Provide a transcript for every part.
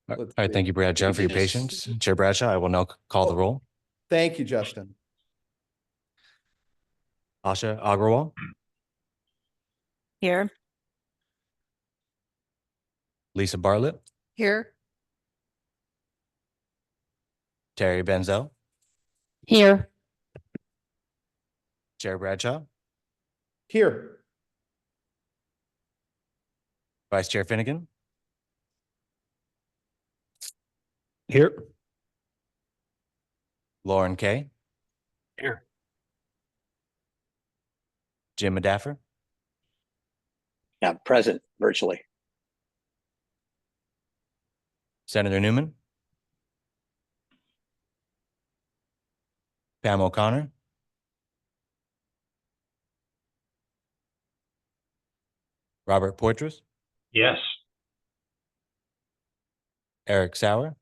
All Let's right, see. thank you, Bradshaw, for your patience. Chair Bradshaw, I will now call the roll. Thank you, Justin. Asha Agrawal, Here. Lisa Bartlett, Here. Terry Benzel, Here. Chair Bradshaw, Here. Vice Chair Finnegan, Here. Lauren Kay, Here. Jim Madaffer, Yeah, present virtually. Senator Newman, Pam O'Connor, Robert Poitras, Yes. Eric Sauer,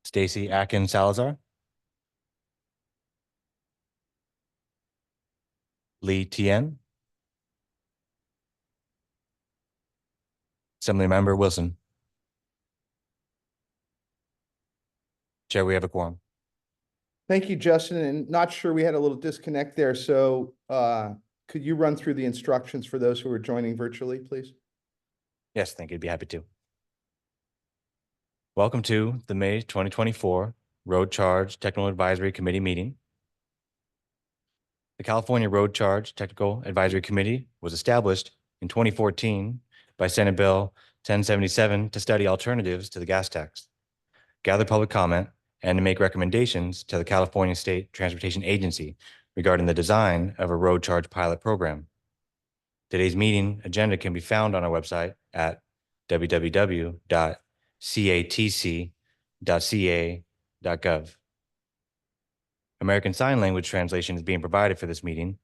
Stacy Atkins Salazar, Lee Tien, Assemblymember Wilson. Chair, we have a quorum. Thank you, Justin. And not sure, we had a little disconnect there. So could you run through the instructions for those who are joining virtually, please? Yes, thank you. I'd be happy to. Welcome to the May 2024 Road Charge Technical Advisory Committee meeting. The California Road Charge Technical Advisory Committee was established in 2014 by Senate Bill 1077 to study alternatives to the gas tax, gather public comment, and to make recommendations to the California State Transportation Agency regarding the design of a road charge pilot program. Today's meeting agenda can be found on our website at www.catc.ca.gov. American Sign Language translation is being provided for this meeting.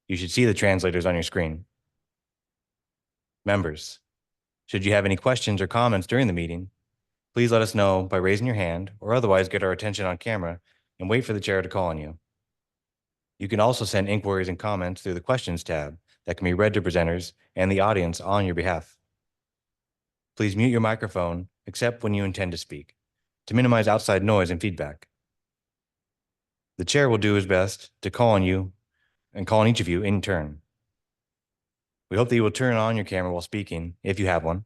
You should see the translators on your screen. Members, should you have any questions or comments during the meeting, please let us know by raising your hand or otherwise get our attention on camera and wait for the chair to call on you. You can also send inquiries and comments through the questions tab that can be read to presenters and the audience on your behalf. Please mute your microphone except when you intend to speak to minimize outside noise and feedback. The chair will do his best to call on you and call on each of you in turn. We hope that you will turn on your camera while speaking if you have one.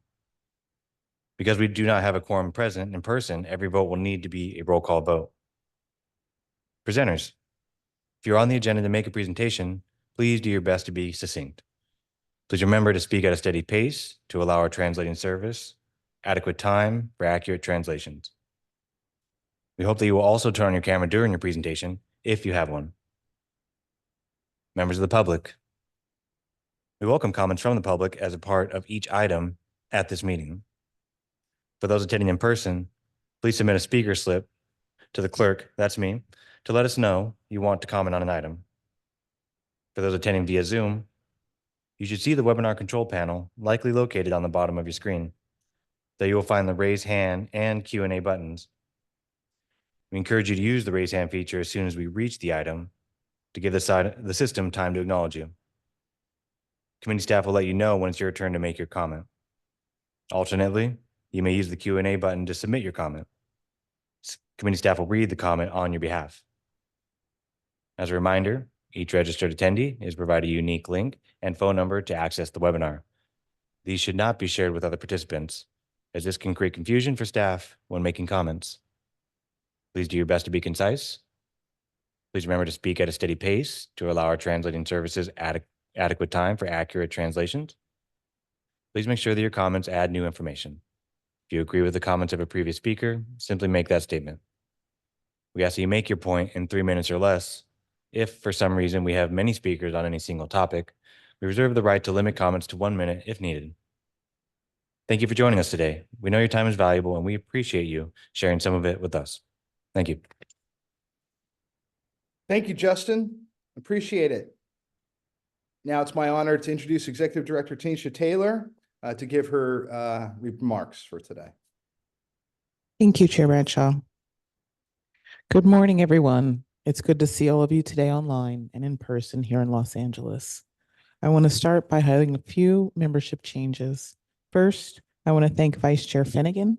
Because we do not have a quorum present in person, every vote will need to be a roll call vote. Presenters, if you're on the agenda to make a presentation, please do your best to be succinct. Please remember to speak at a steady pace to allow our translating service adequate time for accurate translations. We hope that you will also turn on your camera during your presentation if you have one. Members of the public, we welcome comments from the public as a part of each item at this meeting. For those attending in person, please submit a speaker slip to the clerk, that's me, to let us know you want to comment on an item. For those attending via Zoom, you should see the webinar control panel likely located on the bottom of your screen. There you will find the raise hand and Q&A buttons. We encourage you to use the raise hand feature as soon as we reach the item to give the system time to acknowledge you. Committee staff will let you know when it's your turn to make your comment. Alternately, you may use the Q&A button to submit your comment. Committee staff will read the comment on your behalf. As a reminder, each registered attendee is provided a unique link and phone number to access the webinar. These should not be shared with other participants, as this can create confusion for staff when making comments. Please do your best to be concise. Please remember to speak at a steady pace to allow our translating services adequate time for accurate translations. Please make sure that your comments add new information. If you agree with the comments of a previous speaker, simply make that statement. We ask that you make your point in 3 minutes or less. If for some reason we have many speakers on any single topic, we reserve the right to limit comments to 1 minute if needed. Thank you for joining us today. We know your time is valuable and we appreciate you sharing some of it with us. Thank you. Thank you, Justin. Appreciate it. Now it's my honor to introduce Executive Director Tanisha Taylor to give her remarks for today. Thank you, Chair Bradshaw. Good morning, everyone. It's good to see all of you today online and in person here in Los Angeles. I want to start by highlighting a few membership changes First, I want to thank Vice Chair Finnegan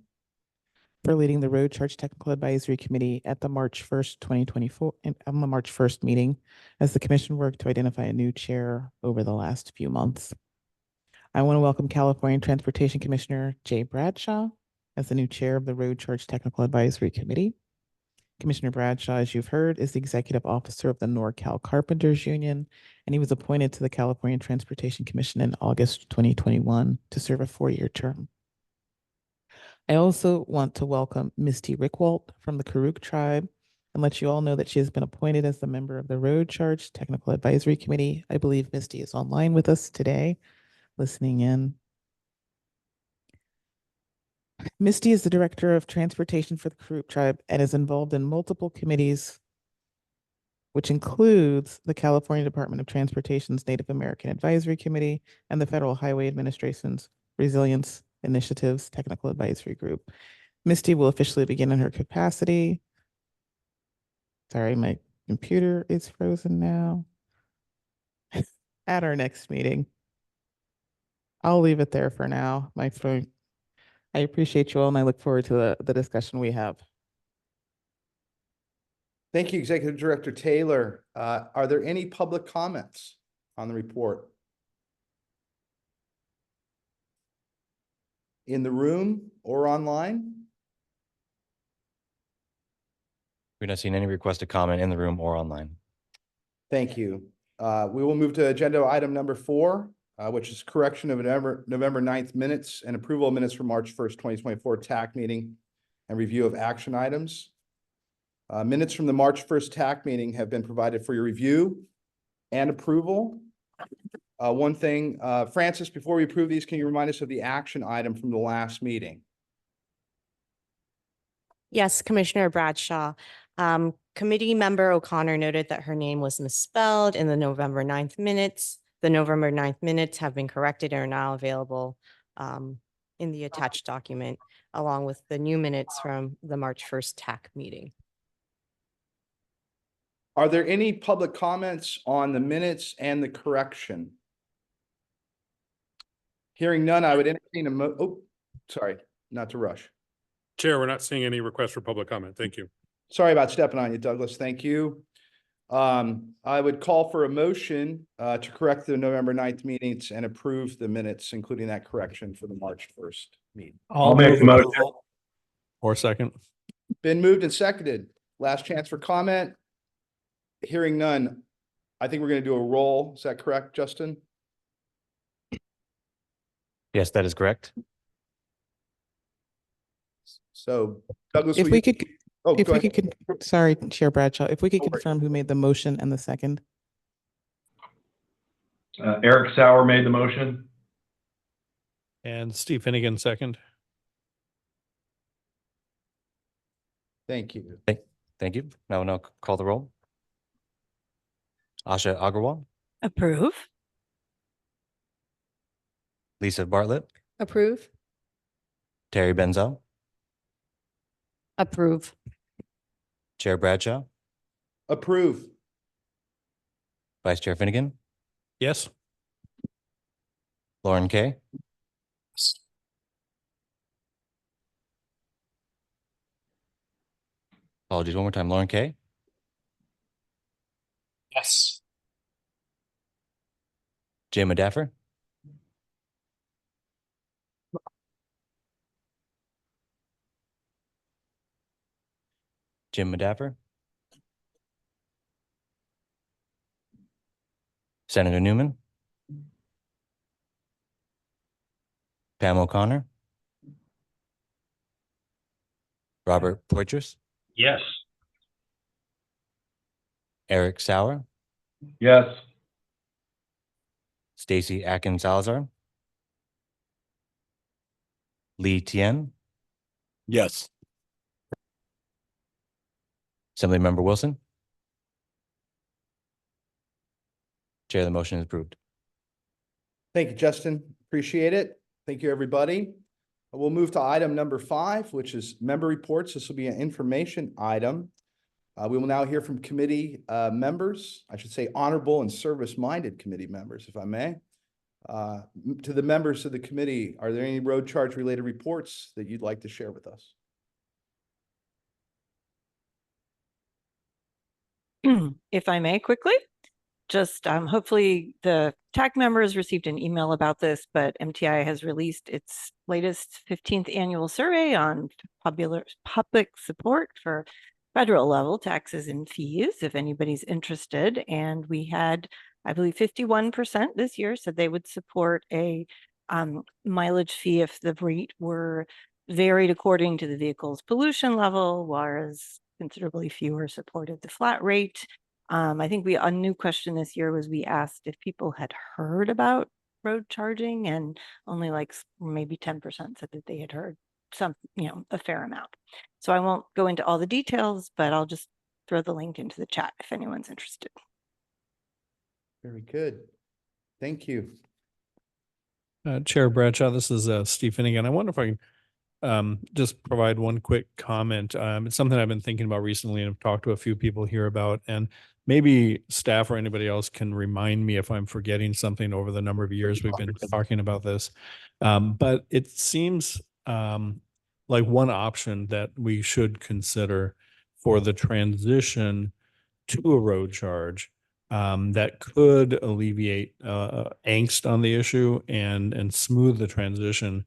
for leading the Road Charge Technical Advisory Committee at the March 1st, 2024, on the March 1st meeting, as the commission worked to identify a new chair over the last few months. I want to welcome California Transportation Commissioner Jay Bradshaw as the new chair of the Road Charge Technical Advisory Committee. Commissioner Bradshaw, as you've heard, is the executive officer of the NorCal Carpenters Union, and he was appointed to the California Transportation Commission in August 2021 to serve a 4-year term. I also want to welcome Misty Rickwalt from the Karuk tribe and let you all know that she has been appointed as the member of the Road Charge Technical Advisory Committee. I believe Misty is online with us today, listening in. Misty is the Director of Transportation for the Karuk tribe and is involved in multiple committees, which includes the California Department of Transportation's Native American Advisory Committee and the Federal Highway Administration's Resilience Initiatives Technical Advisory Group. Misty will officially begin in her capacity. Sorry, my computer is frozen now. At our next meeting. I'll leave it there for now. My phone. I appreciate you all and I look forward to the discussion we have. Thank you, Executive Director Taylor. Are there any public comments on the report? In the room or online? We're not seeing any request to comment in the room or online. Thank you. We will move to agenda item number 4, which is correction of November 9th minutes and approval of minutes for March 1st, 2024 TAC meeting and review of action items. Minutes from the March 1st TAC meeting have been provided for your review and approval. One thing, Francis, before we approve these, can you remind us of the action item from the last meeting? Yes, Commissioner Bradshaw. Committee member O'Connor noted that her name was misspelled in the November 9th minutes. The November 9th minutes have been corrected and are now available in the attached document, along with the new minutes from the March 1st TAC meeting. Are there any public comments on the minutes and the correction? Hearing none, I would entertain sorry, not to rush. Chair, we're not seeing any requests for public comment. Thank you. Sorry about stepping on you, Douglas. Thank you. I would call for a motion to correct the November 9th meetings and approve the minutes, including that correction for the March 1st meeting. I'll make the motion. Or second. Been moved and seconded. Last chance for comment. Hearing none, I think we're going to do a roll. Is that correct, Justin? Yes, that is correct. So Douglas, If will we you- could, oh, if go we ahead. could, sorry, Chair Bradshaw, if we could No worries. confirm who made the motion and the second. Eric Sauer made the motion. And Steve Finnegan, second. Thank you. Thank you. Now we'll call the roll. Asha Agarwal, Approve. Lisa Bartlett, Approve. Terry Benzel, Approve. Chair Bradshaw, Approve. Vice Chair Finnegan, Yes. Lauren Kay, apologies one more time, Lauren Kay, Yes. Jim Adaffer, Jim Adaffer, Senator Newman, Pam O'Connor, Robert Poitras, Yes. Eric Sauer, Yes. Stacy Atkins Salazar, Lee Tien, Yes. Assemblymember Wilson. Chair, the motion is approved. Thank you, Justin. Appreciate it. Thank you, everybody. We'll move to item number 5, which is member reports. This will be an information item. We will now hear from committee members, I should say honorable and service-minded committee members, if I may. To the members of the committee, are there any road charge related reports that you'd like to share with us? If I may quickly, just hopefully the TAC members received an email about this, but MTI has released its latest 15th annual survey on public support for federal level taxes and fees, if anybody's interested. And we had, I believe, 51% this year said they would support a mileage fee if the rate were varied according to the vehicle's pollution level, whereas considerably fewer supported the flat rate. I think a new question this year was we asked if people had heard about road charging, and only like maybe 10% said that they had heard a fair amount. So I won't go into all the details, but I'll just throw the link into the chat if anyone's interested. Very good. Thank you. Chair Bradshaw, this is Steve Finnegan. I wonder if I can just provide one quick comment. It's something I've been thinking about recently and have talked to a few people here about, and maybe staff or anybody else can remind me if I'm forgetting something over the number of years we've been talking about this. But it seems like one option that we should consider for the transition to a road charge that could alleviate angst on the issue and smooth the transition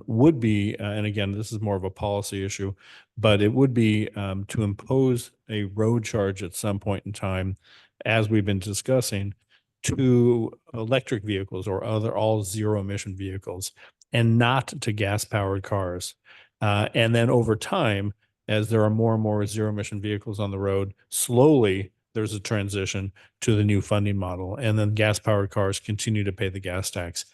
would be, and again, this is more of a policy issue, but it would be to impose a road charge at some point in time, as we've been discussing, to electric vehicles or other all zero emission vehicles and not to gas powered cars. And then over time, as there are more and more zero emission vehicles on the road, slowly there's a transition to the new funding model, and then gas powered cars continue to pay the gas tax.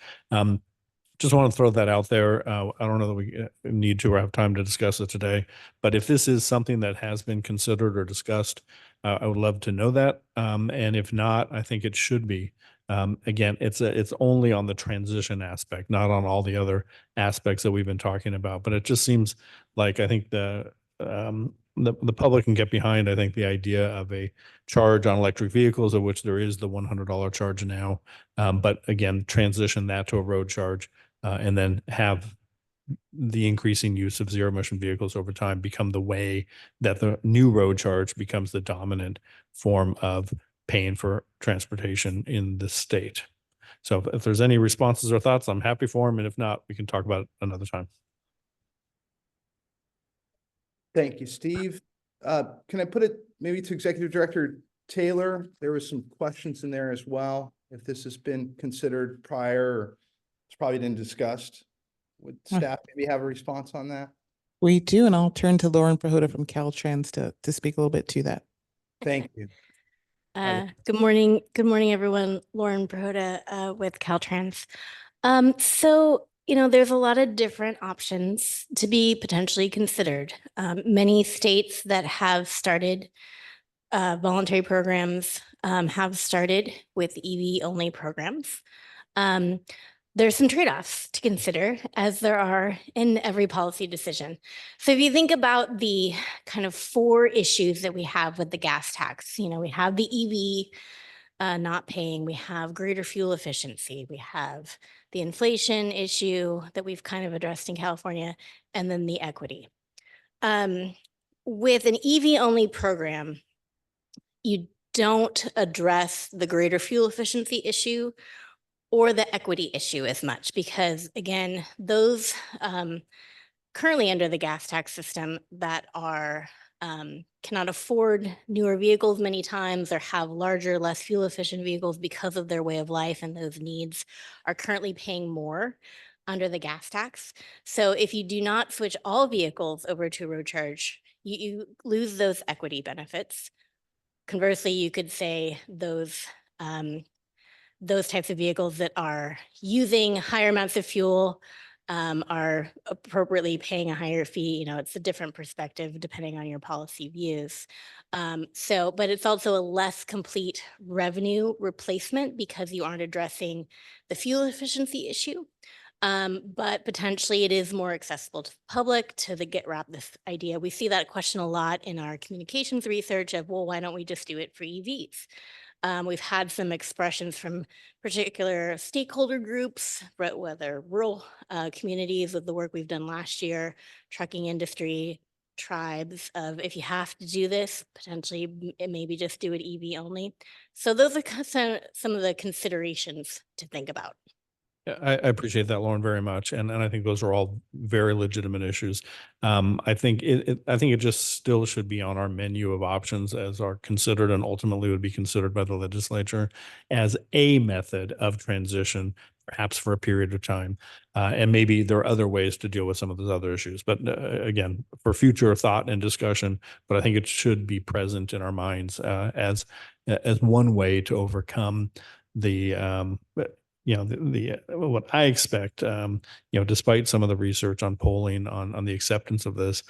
Just want to throw that out there. I don't know that we need to or have time to discuss it today, but if this is something that has been considered or discussed, I would love to know that. And if not, I think it should be. Again, it's only on the transition aspect, not on all the other aspects that we've been talking about. But it just seems like I think the public can get behind, I think, the idea of a charge on electric vehicles, of which there is the $100 charge now. But again, transition that to a road charge and then have the increasing use of zero emission vehicles over time become the way that the new road charge becomes the dominant form of paying for transportation in the state. So if there's any responses or thoughts, I'm happy for them. And if not, we can talk about it another time. Thank you, Steve. Can I put it maybe to Executive Director Taylor? There was some questions in there as well. If this has been considered prior, or it's probably been discussed. Would staff maybe have a response on that? We do, and I'll turn to Lauren Prohoda from Caltrans to speak a little bit to that. Thank you. Good morning. Good morning, everyone. Lauren Prohoda with Caltrans. So, there's a lot of different options to be potentially considered. Many states that have started voluntary programs have started with EV-only programs. There's some trade-offs to consider, as there are in every policy decision. So if you think about the kind of 4 issues that we have with the gas tax, we have the EV not paying, we have greater fuel efficiency, we have the inflation issue that we've kind of addressed in California, and then the equity. With an EV-only program, you don't address the greater fuel efficiency issue or the equity issue as much, because again, those currently under the gas tax system that are cannot afford newer vehicles many times, or have larger, less fuel efficient vehicles because of their way of life and those needs, are currently paying more under the gas tax. So if you do not switch all vehicles over to road charge, you lose those equity benefits. Conversely, you could say those types of vehicles that are using higher amounts of fuel are appropriately paying a higher fee. It's a different perspective depending on your policy views. But it's also a less complete revenue replacement because you aren't addressing the fuel efficiency issue. But potentially it is more accessible to the public to get around this idea. We see that question a lot in our communications research of, well, why don't we just do it for EVs? We've had some expressions from particular stakeholder groups, whether rural communities with the work we've done last year, trucking industry, tribes of if you have to do this, potentially maybe just do it EV only. So those are some of the considerations to think about. Yeah, I appreciate that, Lauren, very much, and I think those are all very legitimate issues. I think it just still should be on our menu of options as are considered and ultimately would be considered by the legislature as a method of transition, perhaps for a period of time. And maybe there are other ways to deal with some of those other issues. But again, for future thought and discussion, but I think it should be present in our minds as one way to overcome the what I expect, despite some of the research on polling on the acceptance of this,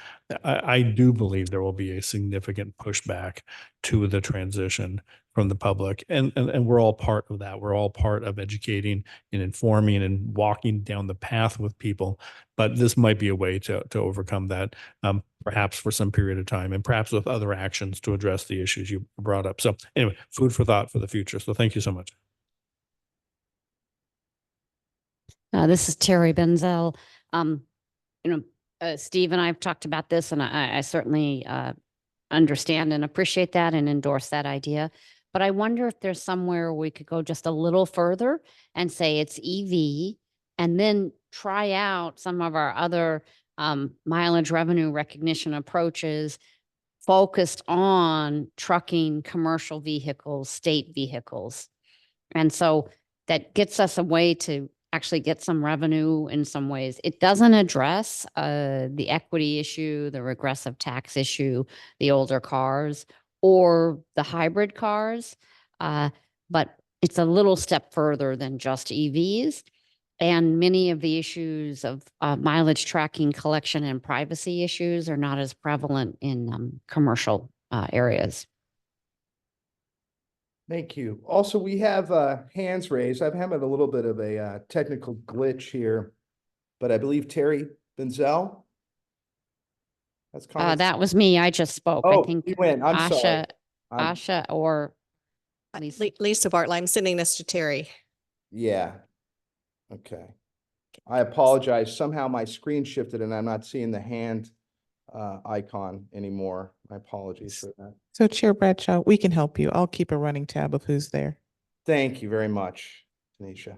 I do believe there will be a significant pushback to the transition from the public. And we're all part of that. We're all part of educating and informing and walking down the path with people. But this might be a way to overcome that, perhaps for some period of time and perhaps with other actions to address the issues you brought up. So anyway, food for thought for the future. So thank you so much. This is Terry Benzel. Steve and I have talked about this, and I certainly understand and appreciate that and endorse that idea. But I wonder if there's somewhere we could go just a little further and say it's EV, and then try out some of our other mileage revenue recognition approaches focused on trucking, commercial vehicles, state vehicles. And so that gets us a way to actually get some revenue in some ways. It doesn't address the equity issue, the regressive tax issue, the older cars, or the hybrid cars, but it's a little step further than just EVs. And many of the issues of mileage tracking, collection, and privacy issues are not as prevalent in commercial areas. Thank you. Also, we have hands raised. I'm having a little bit of a technical glitch here, but I believe Terry Benzel. That's That was me. I just spoke. Oh, I think you went. I'm sorry. Asha or Lisa Bartlett, I'm sending this to Terry. Yeah. Okay. I apologize. Somehow my screen shifted and I'm not seeing the hand icon anymore. My apologies for that. So Chair Bradshaw, we can help you. I'll keep a running tab of who's there. Thank you very much, Tanisha.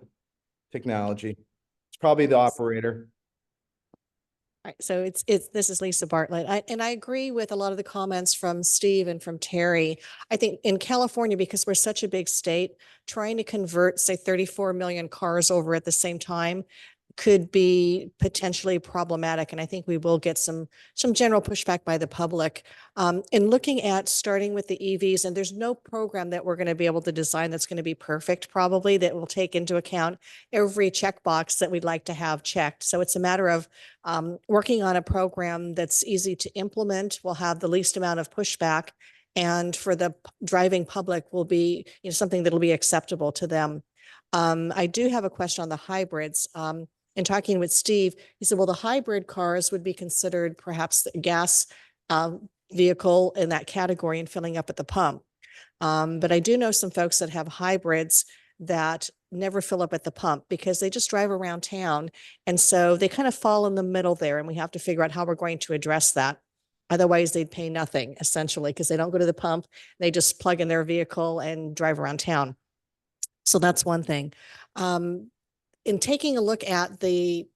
Technology. It's probably the operator. All right, so this is Lisa Bartlett. And I agree with a lot of the comments from Steve and from Terry. I think in California, because we're such a big state, trying to convert, say, 34 million cars over at the same time could be potentially problematic. And I think we will get some general pushback by the public. In looking at starting with the EVs, and there's no program that we're going to be able to design that's going to be perfect, probably, that will take into account every checkbox that we'd like to have checked. So it's a matter of working on a program that's easy to implement, will have the least amount of pushback, and for the driving public will be something that'll be acceptable to them. I do have a question on the hybrids. In talking with Steve, he said, well, the hybrid cars would be considered perhaps a gas vehicle in that category and filling up at the pump. But I do know some folks that have hybrids that never fill up at the pump because they just drive around town. And so they kind of fall in the middle there, and we have to figure out how we're going to address that. Otherwise, they'd pay nothing, essentially, because they don't go to the pump. They just plug in their vehicle and drive around town. So that's one thing. In taking a look at the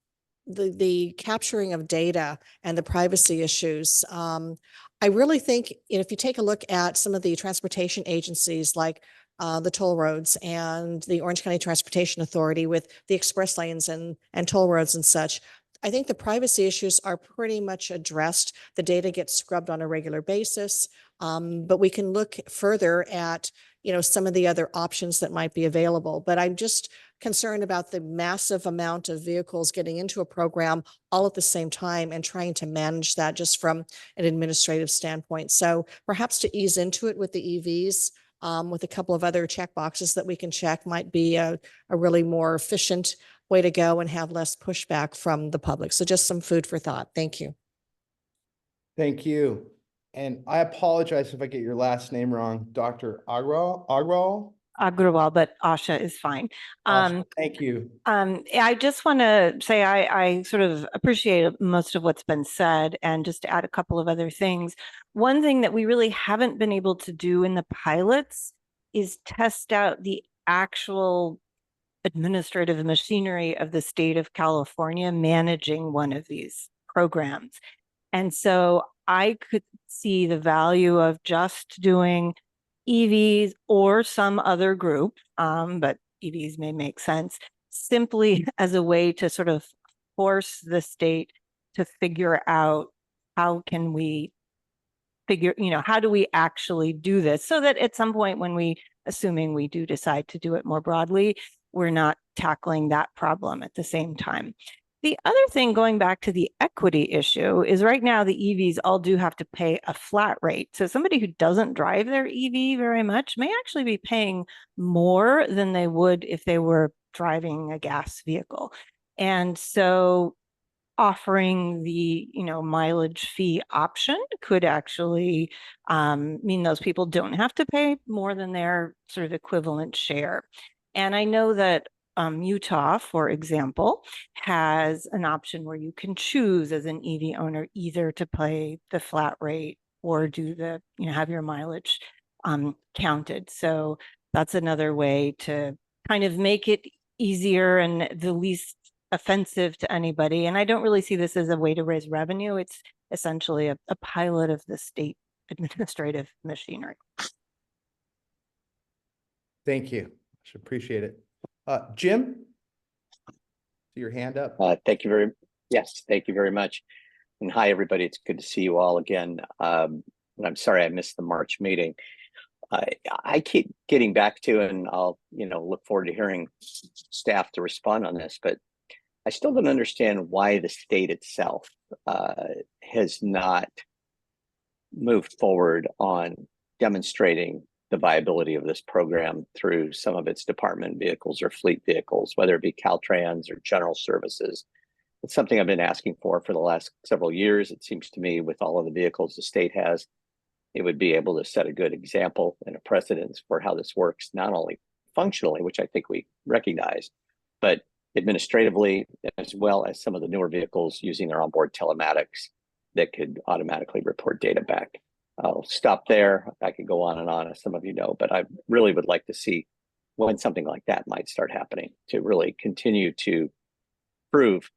capturing of data and the privacy issues, I really think if you take a look at some of the transportation agencies like the toll roads and the Orange County Transportation Authority with the express lanes and toll roads and such, I think the privacy issues are pretty much addressed. The data gets scrubbed on a regular basis, but we can look further at some of the other options that might be available. But I'm just concerned about the massive amount of vehicles getting into a program all at the same time and trying to manage that just from an administrative standpoint. So perhaps to ease into it with the EVs, with a couple of other check boxes that we can check might be a really more efficient way to go and have less pushback from the public. So just some food for thought. Thank you. Thank you. And I apologize if I get your last name wrong, Dr. Agrawal. Agrawal, but Asha is fine. Awesome. Thank you. I just want to say I sort of appreciate most of what's been said, and just to add a couple of other things. One thing that we really haven't been able to do in the pilots is test out the actual administrative machinery of the state of California managing one of these programs. And so I could see the value of just doing EVs or some other group, but EVs may make sense, simply as a way to sort of force the state to figure out how can we figure, how do we actually do this, so that at some point when we, assuming we do decide to do it more broadly, we're not tackling that problem at the same time. The other thing, going back to the equity issue, is right now the EVs all do have to pay a flat rate. So somebody who doesn't drive their EV very much may actually be paying more than they would if they were driving a gas vehicle. And so offering the mileage fee option could actually mean those people don't have to pay more than their sort of equivalent share. And I know that Utah, for example, has an option where you can choose as an EV owner either to pay the flat rate or do the, have your mileage counted. So that's another way to kind of make it easier and the least offensive to anybody. And I don't really see this as a way to raise revenue. It's essentially a pilot of the state administrative machinery. Thank you. Appreciate it. Jim? See your hand up. Thank you very much. And hi, everybody. It's good to see you all again. And I'm sorry I missed the March meeting. I keep getting back to, and I'll, look forward to hearing staff to respond on this, but I still don't understand why the state itself has not moved forward on demonstrating the viability of this program through some of its department vehicles or fleet vehicles, whether it be Caltrans or General Services. It's something I've been asking for the last several years. It seems to me with all of the vehicles the state has, it would be able to set a good example and a precedence for how this works, not only functionally, which I think we recognize, but administratively, as well as some of the newer vehicles using their onboard telematics that could automatically report data back. I'll stop there. I could go on and on, as some of you know, but I really would like to see when something like that might start happening to really continue to prove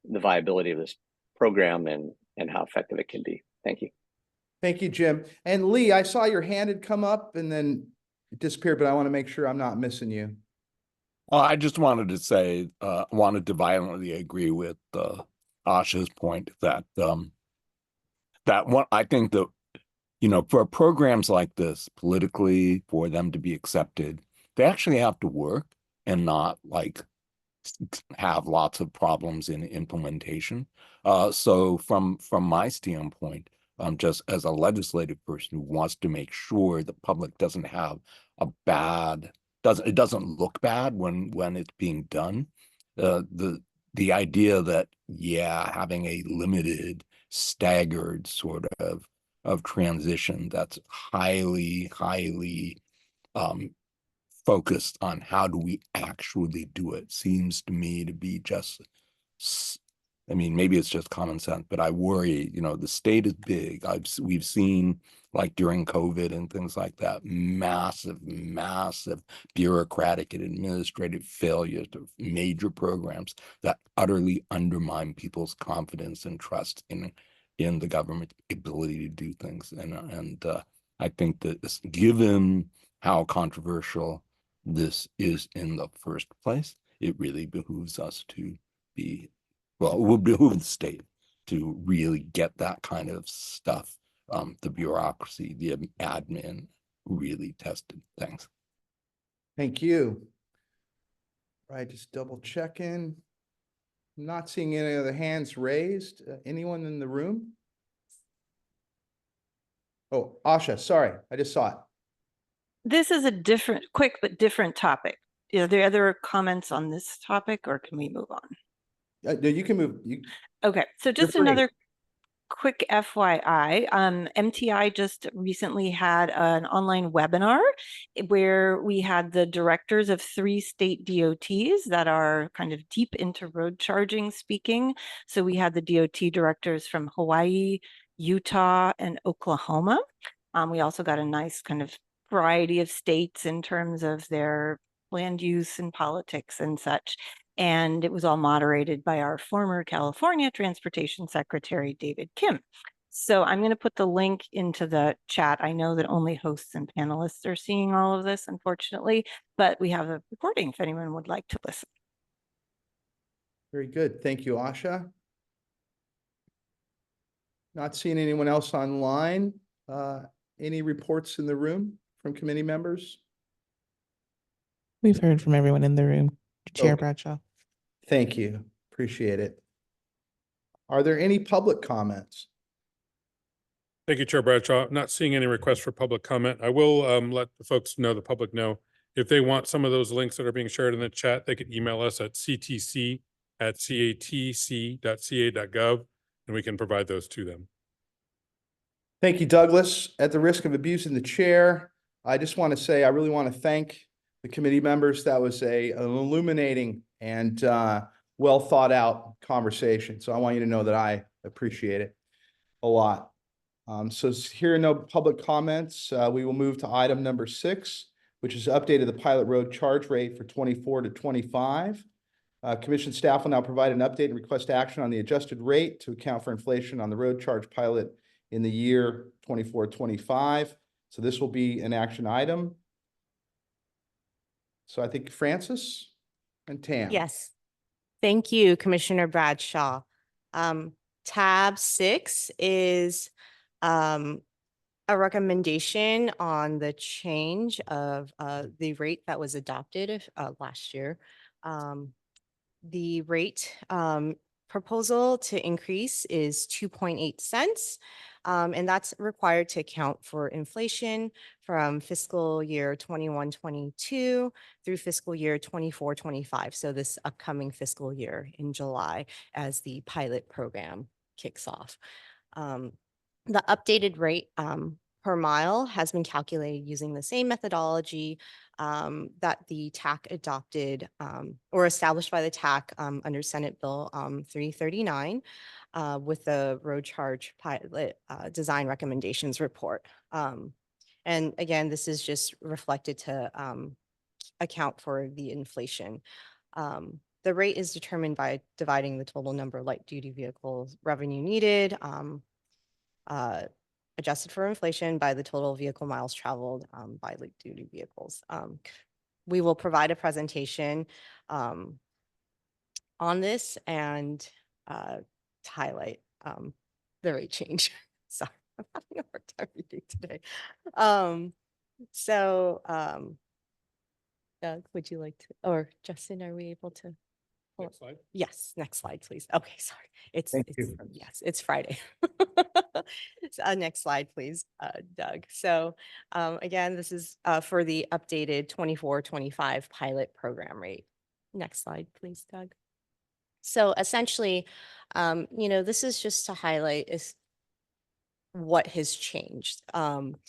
the viability of this program and how effective it can be. Thank you. Thank you, Jim. And Lee, I saw your hand had come up and then it disappeared, but I want to make sure I'm not missing you. I just wanted to say, wanted to violently agree with Asha's point that I think that, for programs like this, politically, for them to be accepted, they actually have to work and not have lots of problems in implementation. So from my standpoint, just as a legislative person who wants to make sure the public doesn't have it doesn't look bad when it's being done. The idea that, having a limited, staggered sort of transition that's highly focused on how do we actually do it seems to me to be just, maybe it's just common sense, but I worry, the state is big. We've seen, like during COVID and things like that, massive bureaucratic and administrative failures of major programs that utterly undermine people's confidence and trust in the government's ability to do things. And I think that given how controversial this is in the first place, it really behooves us to be, it will behoove the state to really get that kind of stuff, the bureaucracy, the admin really tested. Thanks. Thank you. Right, just double checking. Not seeing any other hands raised. Anyone in the room? Oh, Asha, sorry, I just saw it. This is a quick but different topic. Are there other comments on this topic, or can we move on? No, you can move. Okay, so just free. another quick FYI, MTI just recently had an online webinar where we had the directors of 3 state DOTs that are kind of deep into road charging speaking. So we had the DOT directors from Hawaii, Utah, and Oklahoma. We also got a nice kind of variety of states in terms of their land use and politics and such. And it was all moderated by our former California Transportation Secretary, David Kim. So I'm going to put the link into the chat. I know that only hosts and panelists are seeing all of this, unfortunately, but we have a recording if anyone would like to listen. Very good. Thank you, Asha. Not seeing anyone else online. Any reports in the room from committee members? We've heard from everyone in the room. Chair Okay. Bradshaw. Thank you. Appreciate it. Are there any public comments? Thank you, Chair Bradshaw. Not seeing any requests for public comment. I will let the folks know, the public know, if they want some of those links that are being shared in the chat, they could email us at ctc@catc.ca.gov, and we can provide those to them. Thank you, Douglas. At the risk of abusing the chair, I just want to say I really want to thank the committee members. That was an illuminating and well thought out conversation. So I want you to know that I appreciate it a lot. So here are no public comments. We will move to item number 6, which is updated the pilot road charge rate for 24 to 25. Commission staff will now provide an update and request action on the adjusted rate to account for inflation on the road charge pilot in the year 24-25. So this will be an action item. So I think Francis and Tam. Yes. Thank you, Commissioner Bradshaw. Tab 6 is a recommendation on the change of the rate that was adopted last year. The rate proposal to increase is 2.8 cents. And that's required to account for inflation from fiscal year 21-22 through fiscal year 24-25. So this upcoming fiscal year in July as the pilot program kicks off. The updated rate per mile has been calculated using the same methodology that the TAC adopted or established by the TAC under Senate Bill 339 with the road charge pilot design recommendations report. And again, this is just reflected to account for the inflation. The rate is determined by dividing the total number of light duty vehicles revenue needed, adjusted for inflation by the total vehicle miles traveled by light duty vehicles. We will provide a presentation on this and to highlight the rate change. Sorry, I'm having a hard time reading today. Doug, would you like to, or Justin, are we able to? Next slide. Yes, next slide, please. Okay, sorry. It's you. yes, it's Friday. Next slide, please, Doug. So again, this is for the updated 24-25 pilot program rate. Next slide, please, Doug. So essentially, this is just to highlight is what has changed, based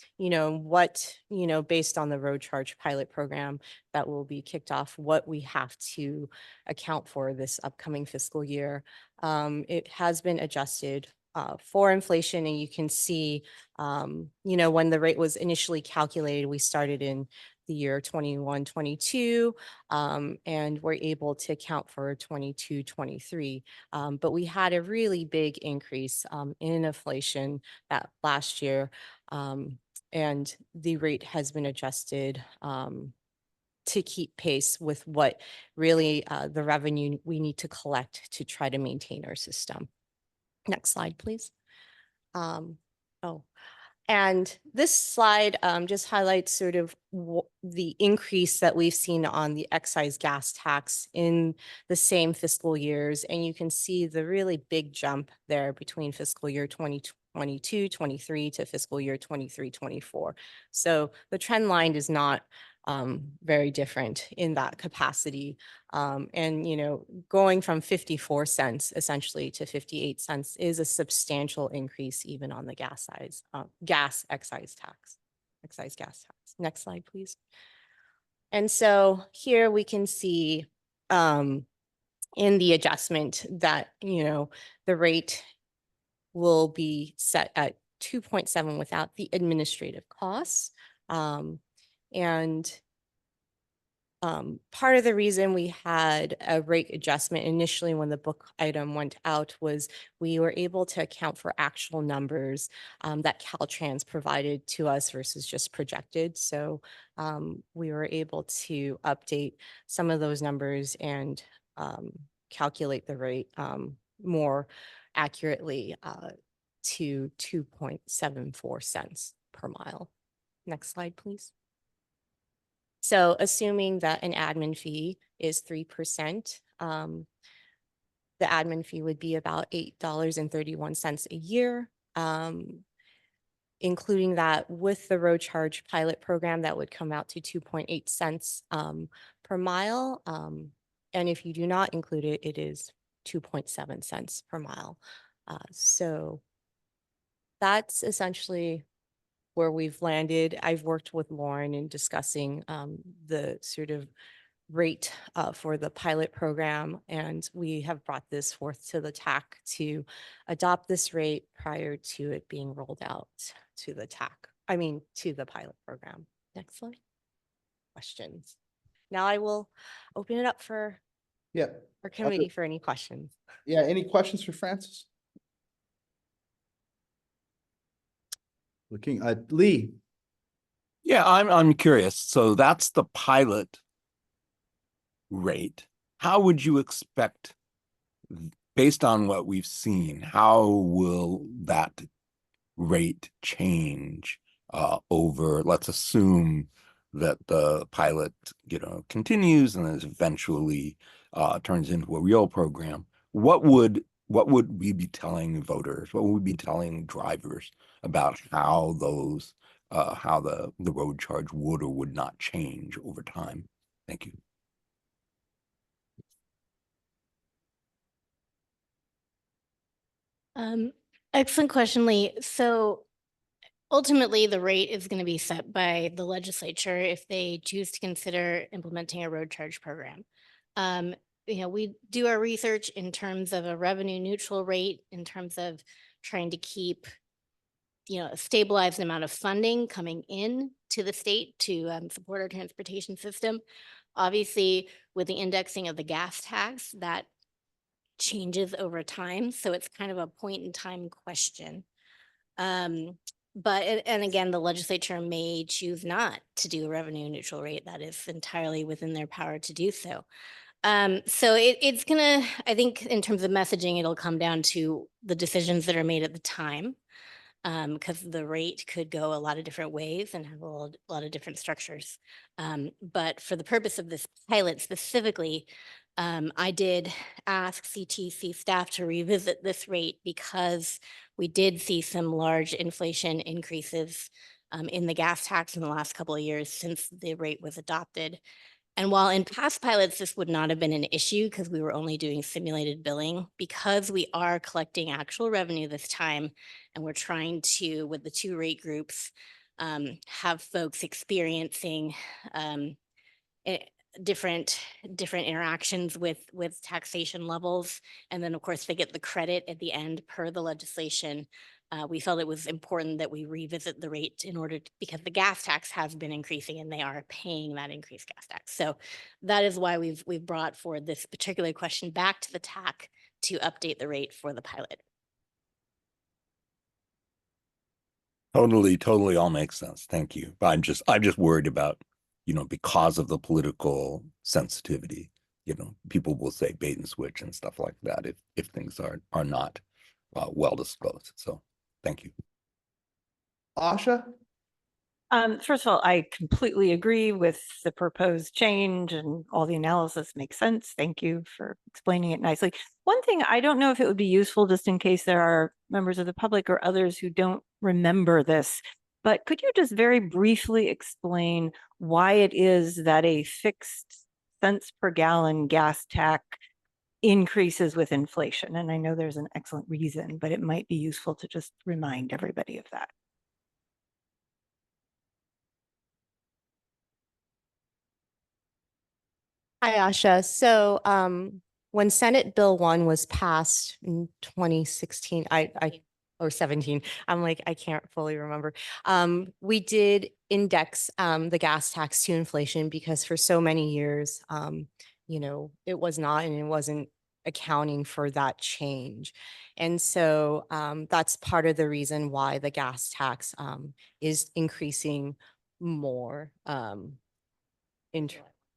on the road charge pilot program that will be kicked off, what we have to account for this upcoming fiscal year. It has been adjusted for inflation, and you can see, when the rate was initially calculated, we started in the year 21-22, and we're able to account for 22-23. But we had a really big increase in inflation that last year, and the rate has been adjusted to keep pace with what really the revenue we need to collect to try to maintain our system. Next slide, please. And this slide just highlights sort of the increase that we've seen on the excise gas tax in the same fiscal years. And you can see the really big jump there between fiscal year 2022-23 to fiscal year 23-24. So the trend line is not very different in that capacity. And, you know, going from 54 cents essentially to 58 cents is a substantial increase even on the gas excise tax. Next slide, please. And so here we can see in the adjustment that, you know, the rate will be set at 2.7 without the administrative costs. Part of the reason we had a rate adjustment initially when the book item went out was we were able to account for actual numbers that Caltrans provided to us versus just projected. So we were able to update some of those numbers and calculate the rate more accurately to 2.74 cents per mile. Next slide, please. So assuming that an admin fee is 3%, the admin fee would be about $8.31 a year. Including that with the road charge pilot program, that would come out to 2.8 cents per mile. And if you do not include it, it is 2.7 cents per mile. So that's essentially where we've landed. I've worked with Lauren in discussing the sort of rate for the pilot program, and we have brought this forth to the TAC to adopt this rate prior to it being rolled out to the to the pilot program. Next slide. Questions. Now I will open it up for our committee for any questions. Yeah, any questions for Francis? Looking at Lee. Yeah, I'm curious. So that's the pilot rate. How would you expect, based on what we've seen, how will that rate change over, let's assume that the pilot, you know, continues and then eventually turns into a real program? What would we be telling voters? What would we be telling drivers about how those, how the road charge would or would not change over time? Thank you. Excellent question, Lee. So ultimately, the rate is going to be set by the legislature if they choose to consider implementing a road charge program. You know, we do our research in terms of a revenue neutral rate, in terms of trying to keep, you know, a stabilized amount of funding coming in to the state to support our transportation system. Obviously, with the indexing of the gas tax, that changes over time. So it's kind of a point in time question. But, and again, the legislature may choose not to do a revenue neutral rate. That is entirely within their power to do so. So it's gonna, I think in terms of messaging, it'll come down to the decisions that are made at the time. Because the rate could go a lot of different ways and have a lot of different structures. But for the purpose of this pilot specifically, I did ask CTC staff to revisit this rate because we did see some large inflation increases in the gas tax in the last couple of years since the rate was adopted. And while in past pilots, this would not have been an issue because we were only doing simulated billing, because we are collecting actual revenue this time, and we're trying to, with the two rate groups, have folks experiencing different interactions with taxation levels. And then of course they get the credit at the end per the legislation. We felt it was important that we revisit the rate in order to, because the gas tax has been increasing and they are paying that increased gas tax. So that is why we've brought forward this particular question back to the TAC to update the rate for the pilot. Totally all makes sense. Thank you. But I'm just worried about, you know, because of the political sensitivity, you know, people will say bait and switch and stuff like that if things are not well disclosed. So thank you. Asha? First of all, I completely agree with the proposed change and all the analysis makes sense. Thank you for explaining it nicely. One thing, I don't know if it would be useful just in case there are members of the public or others who don't remember this, but could you just very briefly explain why it is that a fixed cents per gallon gas tax increases with inflation. And I know there's an excellent reason, but it might be useful to just remind everybody of that. Hi, Asha. So when Senate Bill 1 was passed in 2016, or 17, I'm like, I can't fully remember. We did index the gas tax to inflation because for so many years, it was not and it wasn't accounting for that change. And so that's part of the reason why the gas tax is increasing more in,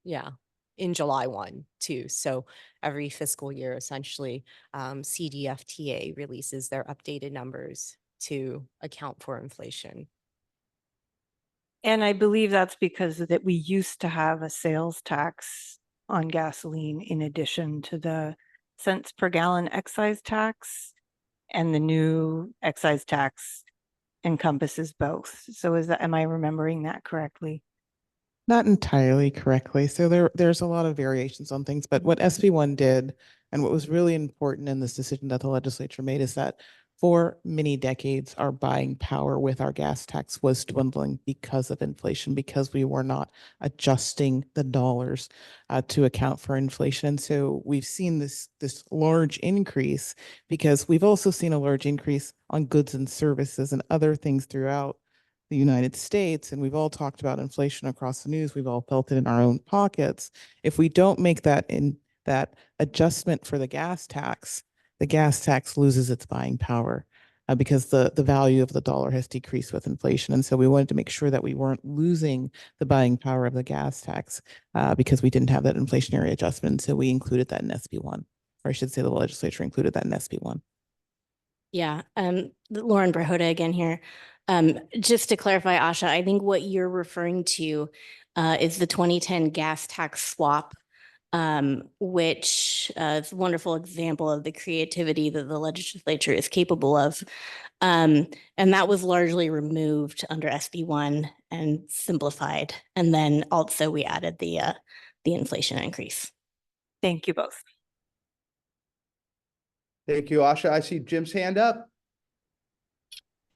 yeah, in July 1 too. So every fiscal year, essentially, CDFTA releases their updated numbers to account for inflation. And I believe that's because that we used to have a sales tax on gasoline in addition to the cents per gallon excise tax, and the new excise tax encompasses both. So am I remembering that correctly? Not entirely correctly. So there's a lot of variations on things, but what SB1 did and what was really important in this decision that the legislature made is that for many decades, our buying power with our gas tax was dwindling because of inflation, because we were not adjusting the dollars to account for inflation. And so we've seen this large increase because we've also seen a large increase on goods and services and other things throughout the United States, and we've all talked about inflation across the news. We've all felt it in our own pockets. If we don't make that adjustment for the gas tax loses its buying power because the value of the dollar has decreased with inflation. And so we wanted to make sure that we weren't losing the buying power of the gas tax because we didn't have that inflationary adjustment. So we included that in SB1, or I should say the legislature included that in SB1. Yeah, Lauren Brahota again here. Just to clarify, Asha, I think what you're referring to is the 2010 gas tax swap, which is a wonderful example of the creativity that the legislature is capable of. And that was largely removed under SB1 and simplified. And then also we added the inflation increase. Thank you both. Thank you, Asha. I see Jim's hand up.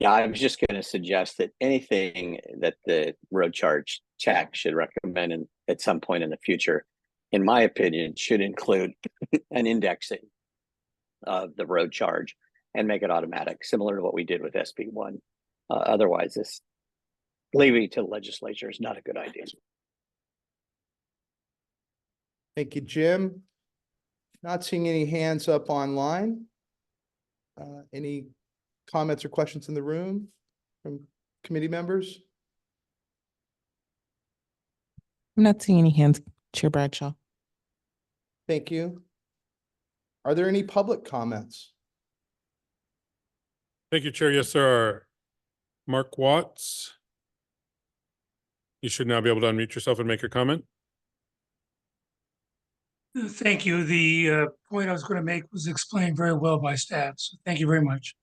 Yeah, I was just going to suggest that anything that the road charge tax should recommend at some point in the future, in my opinion, should include an indexing of the road charge and make it automatic, similar to what we did with SB1. Otherwise, this leaving to the legislature is not a good idea. Thank you, Jim. Not seeing any hands up online. Any comments or questions in the room from committee members? I'm not seeing any hands, Chair Bradshaw. Thank you. Are there any public comments? Thank you, Chair. Yes, there are. Mark Watts. You should now be able to unmute yourself and make your comment. Thank you. The point I was going to make was explained very well by staff. So thank you very much.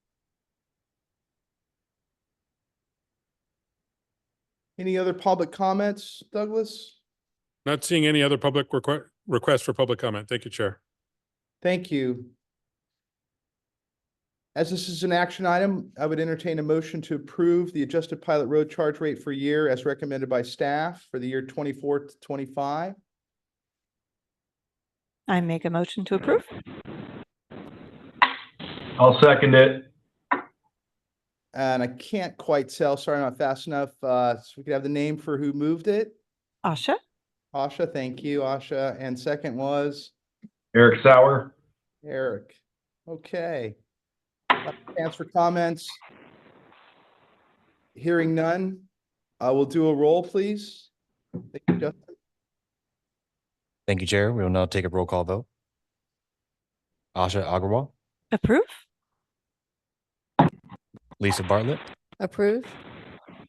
Any other public comments, Douglas? Not seeing any other public requests for public comment. Thank you, Chair. Thank you. As this is an action item, I would entertain a motion to approve the adjusted pilot road charge rate for year as recommended by staff for the year 24 to 25. I make a motion to approve. I'll second it. And I can't quite tell, sorry, I'm not fast enough. So we could have the name for who moved it. Asha? Asha, thank you, Asha. And second was? Eric Sauer. Eric. Okay. Chance for comments. Hearing none, we'll do a roll, please. Thank you, Justin. Thank you, Chair. We will now take a roll call vote. Asha Agarwal, Approve. Lisa Bartlett, Approve.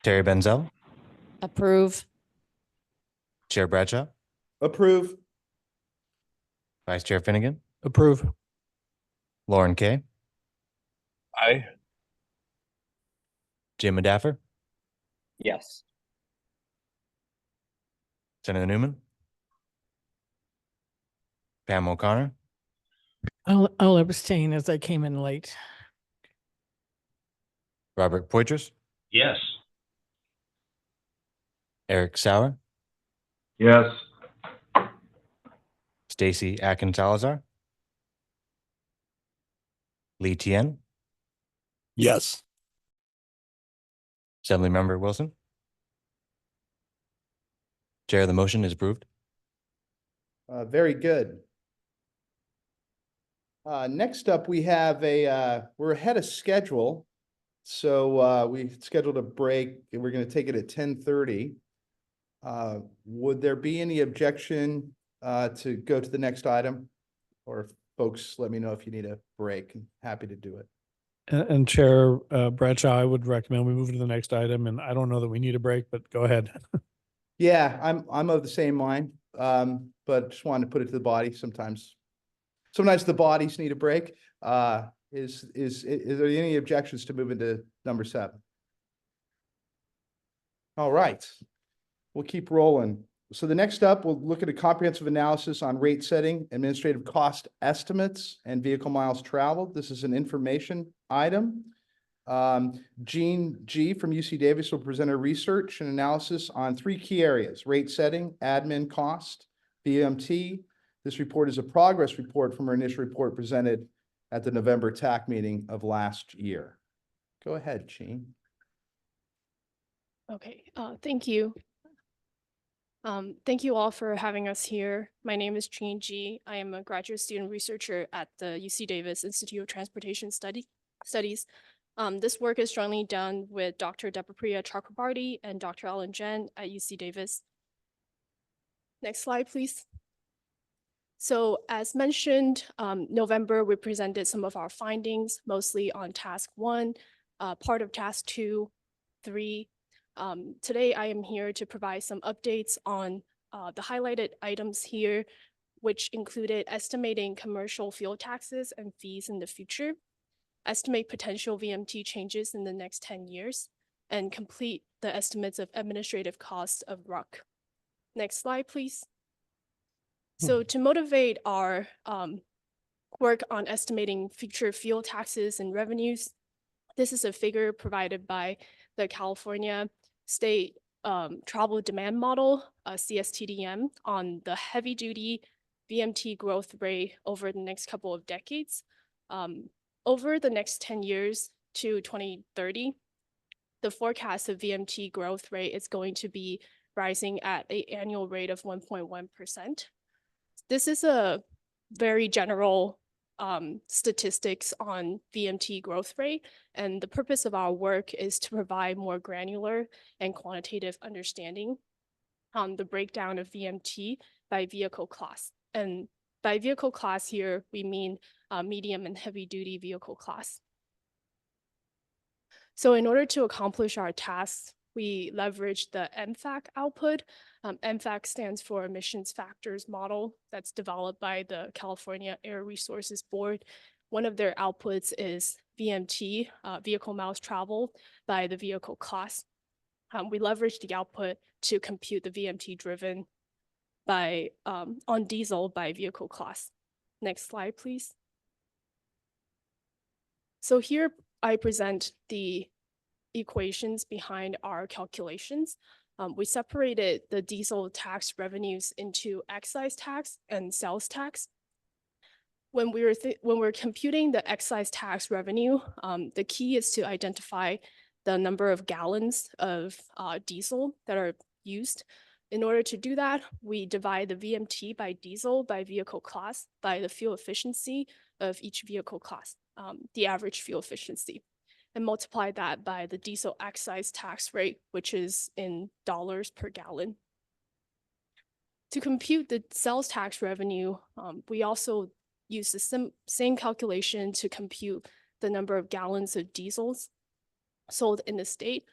Terry Benzel, Approve. Chair Bradshaw, Approve. Vice Chair Finnegan, Approve. Lauren Kay, Aye. Jim Madaffer, Yes. Senator Newman, Pam O'Connor, I'll abstain as I came in late. Robert Poitras, Yes. Eric Sauer, Yes. Stacy Atkins Salazar, Lee Tien, Yes. Assemblymember Wilson. Chair, the motion is approved. Very good. Next up, we have we're ahead of schedule. So we scheduled a break and we're going to take it at 10:30. Would there be any objection to go to the next item? Or folks, let me know if you need a break. I'm happy to do it. And Chair Bradshaw, I would recommend we move to the next item, and I don't know that we need a break, but go ahead. Yeah, I'm of the same mind. But just wanted to put it to the body. Sometimes the bodies need a break. Is there any objections to moving to number 7? All right, we'll keep rolling. So the next up, we'll look at a comprehensive analysis on rate setting, administrative cost estimates, and vehicle miles traveled. This is an information item. Jean G. from UC Davis will present her research and analysis on 3 key areas: rate setting, admin cost, VMT. This report is a progress report from her initial report presented at the November TAC meeting of last year. Go ahead, Jean. Okay, thank you. Thank you all for having us here. My name is Jean G. I am a graduate student researcher at the UC Davis Institute of Transportation Studies. This work is jointly done with Dr. Debapriya Chakrabarty and Dr. Ellen Jen at UC Davis. Next slide, please. So as mentioned, November, we presented some of our findings, mostly on task 1, part of task 2, 3. Today, I am here to provide some updates on the highlighted items here, which included estimating commercial fuel taxes and fees in the future, estimate potential VMT changes in the next 10 years, and complete the estimates of administrative costs of RUC. Next slide, please. So to motivate our work on estimating future fuel taxes and revenues, this is a figure provided by the California State Travel Demand Model, CSTDM, on the heavy-duty VMT growth rate over the next couple of decades. Over the next 10 years to 2030, the forecast of VMT growth rate is going to be rising at an annual rate of 1.1%. This is a very general statistics on VMT growth rate, and the purpose of our work is to provide more granular and quantitative understanding on the breakdown of VMT by vehicle class. And by vehicle class here, we mean medium and heavy duty vehicle class. So in order to accomplish our tasks, we leverage the MFAC output. MFAC stands for Emissions Factors Model that's developed by the California Air Resources Board. One of their outputs is VMT, vehicle miles traveled by the vehicle class. We leverage the output to compute the VMT driven by on diesel by vehicle class. Next slide, please. So here I present the equations behind our calculations. We separated the diesel tax revenues into excise tax and sales tax. When we're computing the excise tax revenue, the key is to identify the number of gallons of diesel that are used. In order to do that, we divide the VMT by diesel by vehicle class by the fuel efficiency of each vehicle class, the average fuel efficiency, and multiply that by the diesel excise tax rate, which is in dollars per gallon. To compute the sales tax revenue, we also use the same calculation to compute the number of gallons of diesels sold in the state.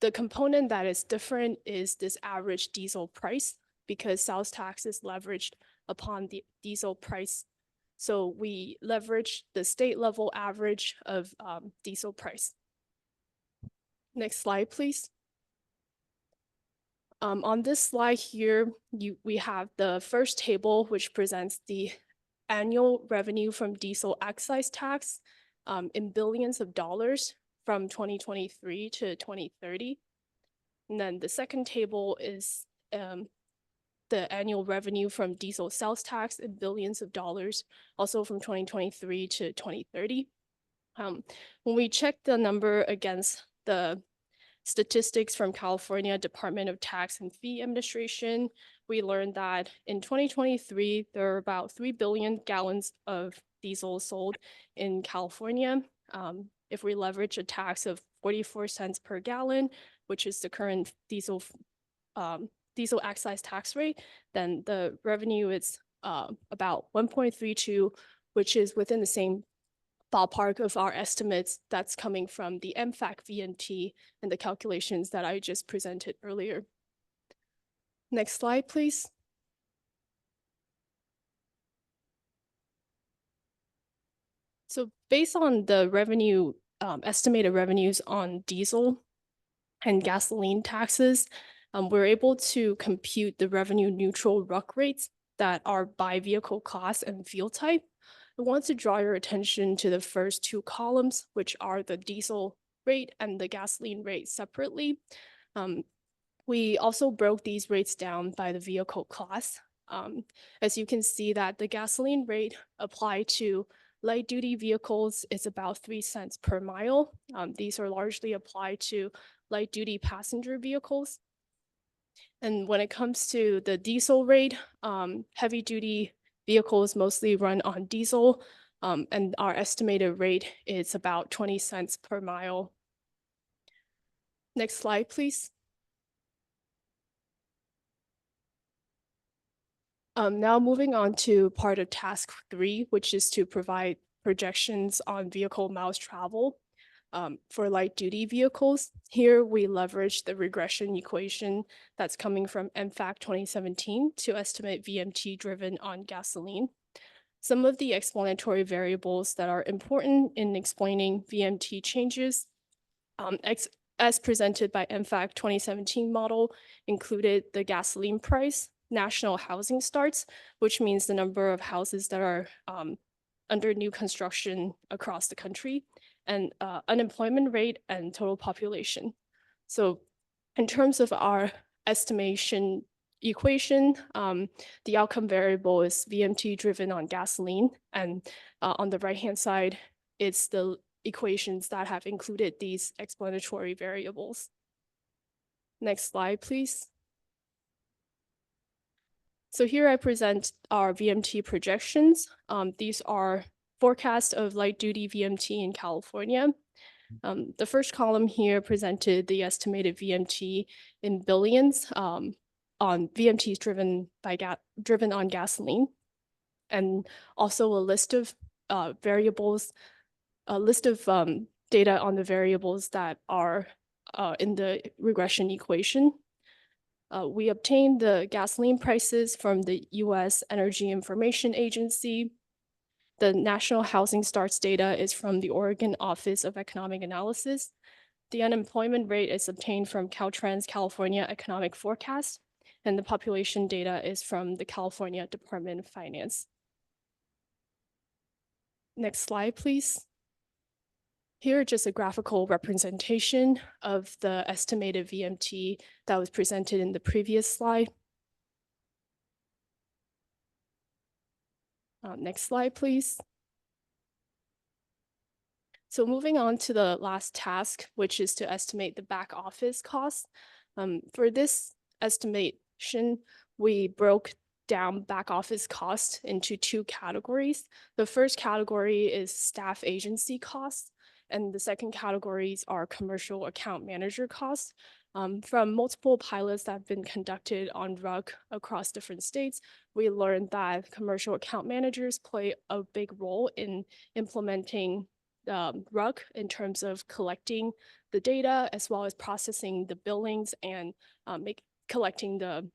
The component that is different is this average diesel price, because sales tax is leveraged upon the diesel price. So we leverage the state level average of diesel price. Next slide, please. On this slide here, we have the first table, which presents the annual revenue from diesel excise tax in billions of dollars from 2023 to 2030. And then the second table is the annual revenue from diesel sales tax in billions of dollars, also from 2023 to 2030. When we check the number against the statistics from California Department of Tax and Fee Administration, we learned that in 2023, there are about 3 billion gallons of diesel sold in California. If we leverage a tax of 44 cents per gallon, which is the current diesel excise tax rate, then the revenue is about 1.32, which is within the same ballpark of our estimates that's coming from the MFAC VMT and the calculations that I just presented earlier. Next slide, please. So based on the revenue, estimated revenues on diesel and gasoline taxes, we're able to compute the revenue neutral RUC rates that are by vehicle class and fuel type. I want to draw your attention to the first two columns, which are the diesel rate and the gasoline rate separately. We also broke these rates down by the vehicle class. As you can see that the gasoline rate applied to light duty vehicles is about 3 cents per mile. These are largely applied to light duty passenger vehicles. And when it comes to the diesel rate, heavy duty vehicles mostly run on diesel, and our estimated rate is about 20 cents per mile. Next slide, please. Now moving on to part of task 3, which is to provide projections on vehicle miles traveled. For light duty vehicles, here we leverage the regression equation that's coming from MFAC 2017 to estimate VMT driven on gasoline. Some of the explanatory variables that are important in explaining VMT changes, as presented by MFAC 2017 model, included the gasoline price, national housing starts, which means the number of houses that are under new construction across the country, and unemployment rate and total population. So in terms of our estimation equation, the outcome variable is VMT driven on gasoline. And on the right-hand side, it's the equations that have included these explanatory variables. Next slide, please. So here I present our VMT projections. These are forecast of light duty VMT in California. The first column here presented the estimated VMT in billions on VMTs driven on gasoline, and also a list of variables, a list of data on the variables that are in the regression equation. We obtained the gasoline prices from the US Energy Information Agency. The national housing starts data is from the Oregon Office of Economic Analysis. The unemployment rate is obtained from Caltrans California Economic Forecast, and the population data is from the California Department of Finance. Next slide, please. Here, just a graphical representation of the estimated VMT that was presented in the previous slide. Next slide, please. So moving on to the last task, which is to estimate the back office costs. For this estimation, we broke down back office costs into 2 categories. The first category is staff agency costs, and the second categories are commercial account manager costs. From multiple pilots that have been conducted on RUC across different states, we learned that commercial account managers play a big role in implementing RUC in terms of collecting the data, as well as processing the billings and collecting the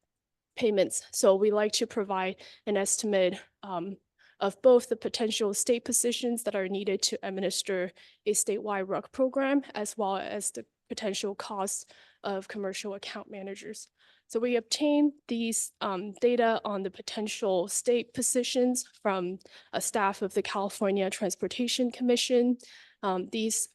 payments. So we like to provide an estimate of both the potential state positions that are needed to administer a statewide RUC program, as well as the potential costs of commercial account managers. So we obtained these data on the potential state positions from a staff of the California Transportation Commission. These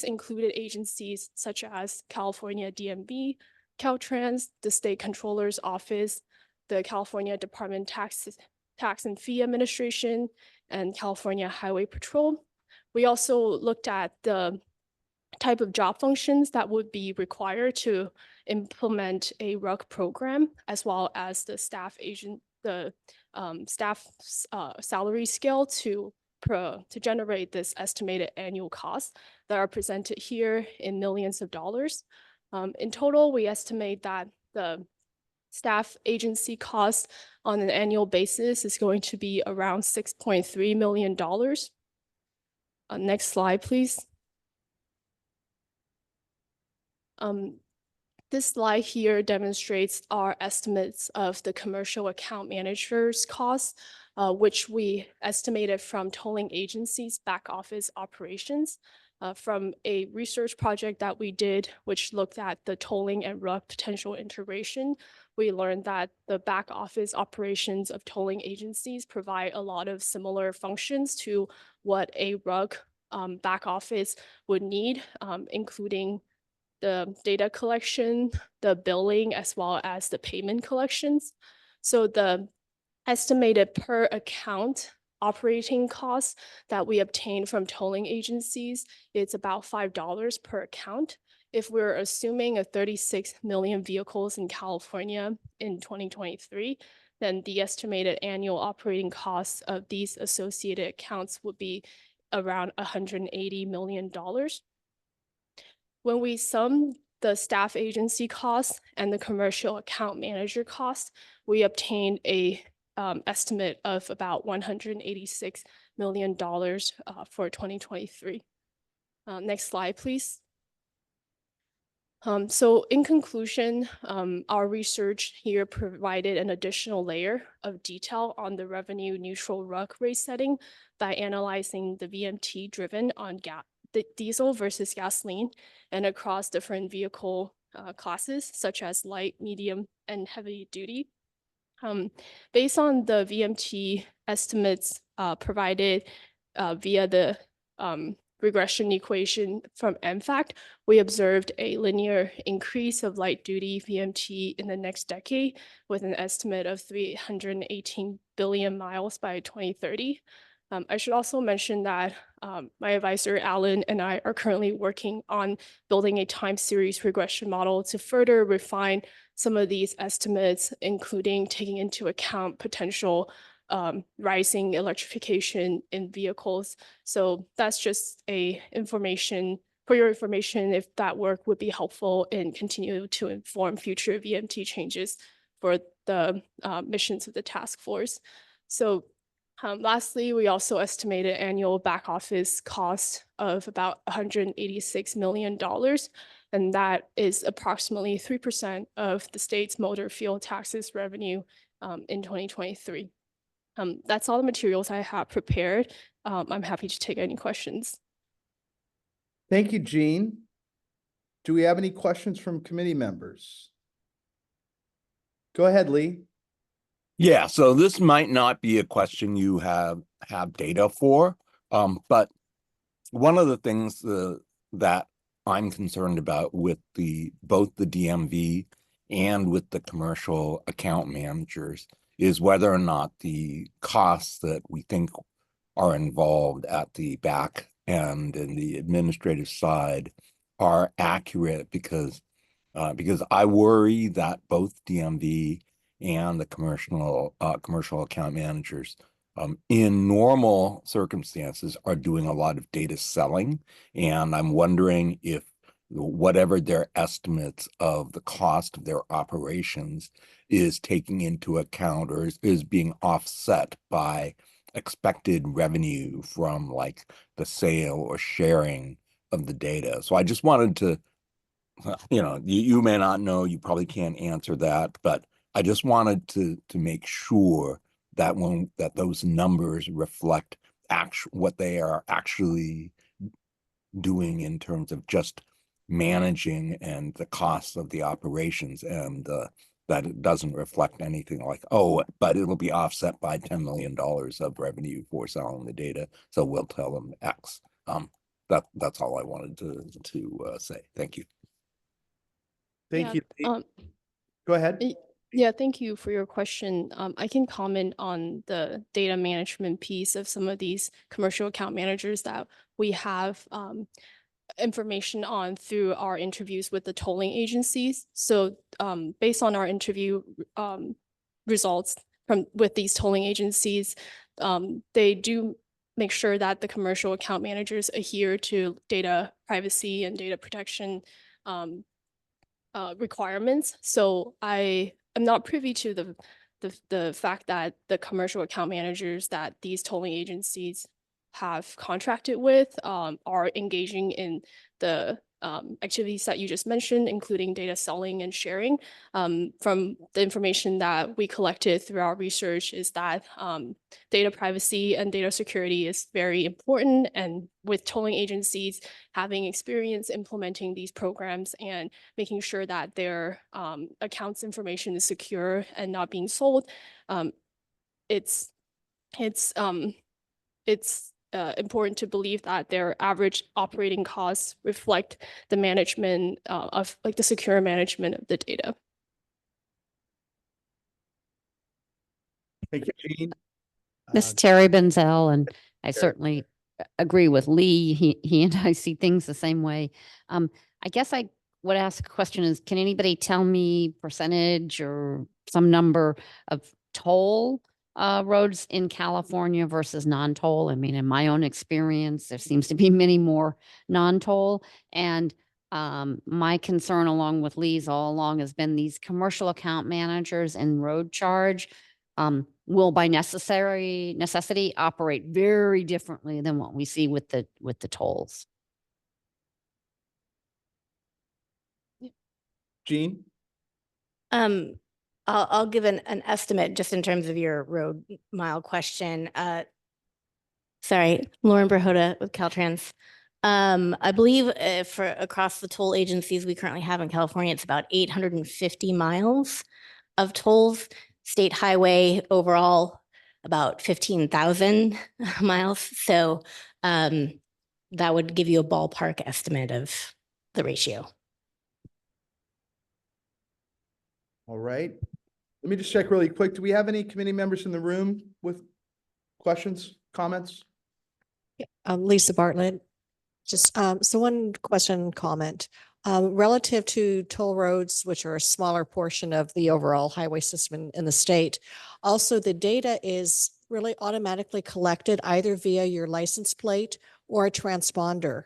included agencies such as California DMV, Caltrans, the State Controller's Office, the California Department Tax and Fee Administration, and California Highway Patrol. We also looked at the type of job functions that would be required to implement a RUC program, as well as the staff salary scale to generate this estimated annual cost that are presented here in millions of dollars. In total, we estimate that the staff agency cost on an annual basis is going to be around $6.3 million. Next slide, please. This slide here demonstrates our estimates of the commercial account manager's costs, which we estimated from tolling agencies' back office operations. From a research project that we did, which looked at the tolling and RUC potential integration, we learned that the back office operations of tolling agencies provide a lot of similar functions to what a RUC back office would need, including the data collection, the billing, as well as the payment collections. So the estimated per account operating costs that we obtain from tolling agencies, it's about $5 per account. If we're assuming a 36 million vehicles in California in 2023, then the estimated annual operating costs of these associated accounts would be around $180 million. When we sum the staff agency costs and the commercial account manager costs, we obtained a estimate of about $186 million for 2023. Next slide, please. So in conclusion, our research here provided an additional layer of detail on the revenue neutral RUC rate setting by analyzing the VMT driven on the diesel versus gasoline and across different vehicle classes, such as light, medium, and heavy duty. Based on the VMT estimates provided via the regression equation from MFACT, we observed a linear increase of light duty VMT in the next decade with an estimate of 318 billion miles by 2030. I should also mention that my advisor, Alan, and I are currently working on building a time series regression model to further refine some of these estimates, including taking into account potential rising electrification in vehicles. So that's just for your information, if that work would be helpful and continue to inform future VMT changes for the missions of the task force. So lastly, we also estimated annual back office cost of about $186 million, and that is approximately 3% of the state's motor fuel taxes revenue in 2023. That's all the materials I have prepared. I'm happy to take any questions. Thank you, Jean. Do we have any questions from committee members? Go ahead, Lee. Yeah, so this might not be a question you have data for, but one of the things that I'm concerned about with both the DMV and with the commercial account managers is whether or not the costs that we think are involved at the back end and the administrative side are accurate, because I worry that both DMV and the commercial account managers in normal circumstances are doing a lot of data selling. And I'm wondering if whatever their estimates of the cost of their operations is taking into account or is being offset by expected revenue from like the sale or sharing of the data. So I just wanted to, you may not know, you probably can't answer that, but I just wanted to make sure that that those numbers reflect what they are actually doing in terms of just managing and the costs of the operations, and that it doesn't reflect anything like, oh, but it'll be offset by $10 million of revenue for selling the data, so we'll tell them X. That's all I wanted to say. Thank you. Thank Yeah, you. Go ahead. Yeah, thank you for your question. I can comment on the data management piece of some of these commercial account managers that we have information on through our interviews with the tolling agencies. So based on our interview results with these tolling agencies, they do make sure that the commercial account managers adhere to data privacy and data protection requirements. So I am not privy to the fact that the commercial account managers that these tolling agencies have contracted with are engaging in the activities that you just mentioned, including data selling and sharing. From the information that we collected through our research is that data privacy and data security is very important. And with tolling agencies having experience implementing these programs and making sure that their accounts information is secure and not being sold, it's important to believe that their average operating costs reflect the management of like the secure management of the data. Thank you, Jean. This is Terry Benzel, and I certainly agree with Lee. He and I see things the same way. I guess I would ask a question is, can anybody tell me percentage or some number of toll roads in California versus non-toll? I mean, in my own experience, there seems to be many more non-toll. And my concern along with Lee's all along has been these commercial account managers and road charge will by necessity operate very differently than what we see with the tolls. Jean? I'll give an estimate just in terms of your road mile question. Sorry, Lauren Brahota with Caltrans. I believe for across the toll agencies we currently have in California, it's about 850 miles of tolls. State highway overall, about 15,000 miles. So that would give you a ballpark estimate of the ratio. All right. Let me just check really quick. Do we have any committee members in the room with questions, comments? Lisa Bartlett. Just so one question, comment. Relative to toll roads, which are a smaller portion of the overall highway system in the state, also the data is really automatically collected either via your license plate or a transponder.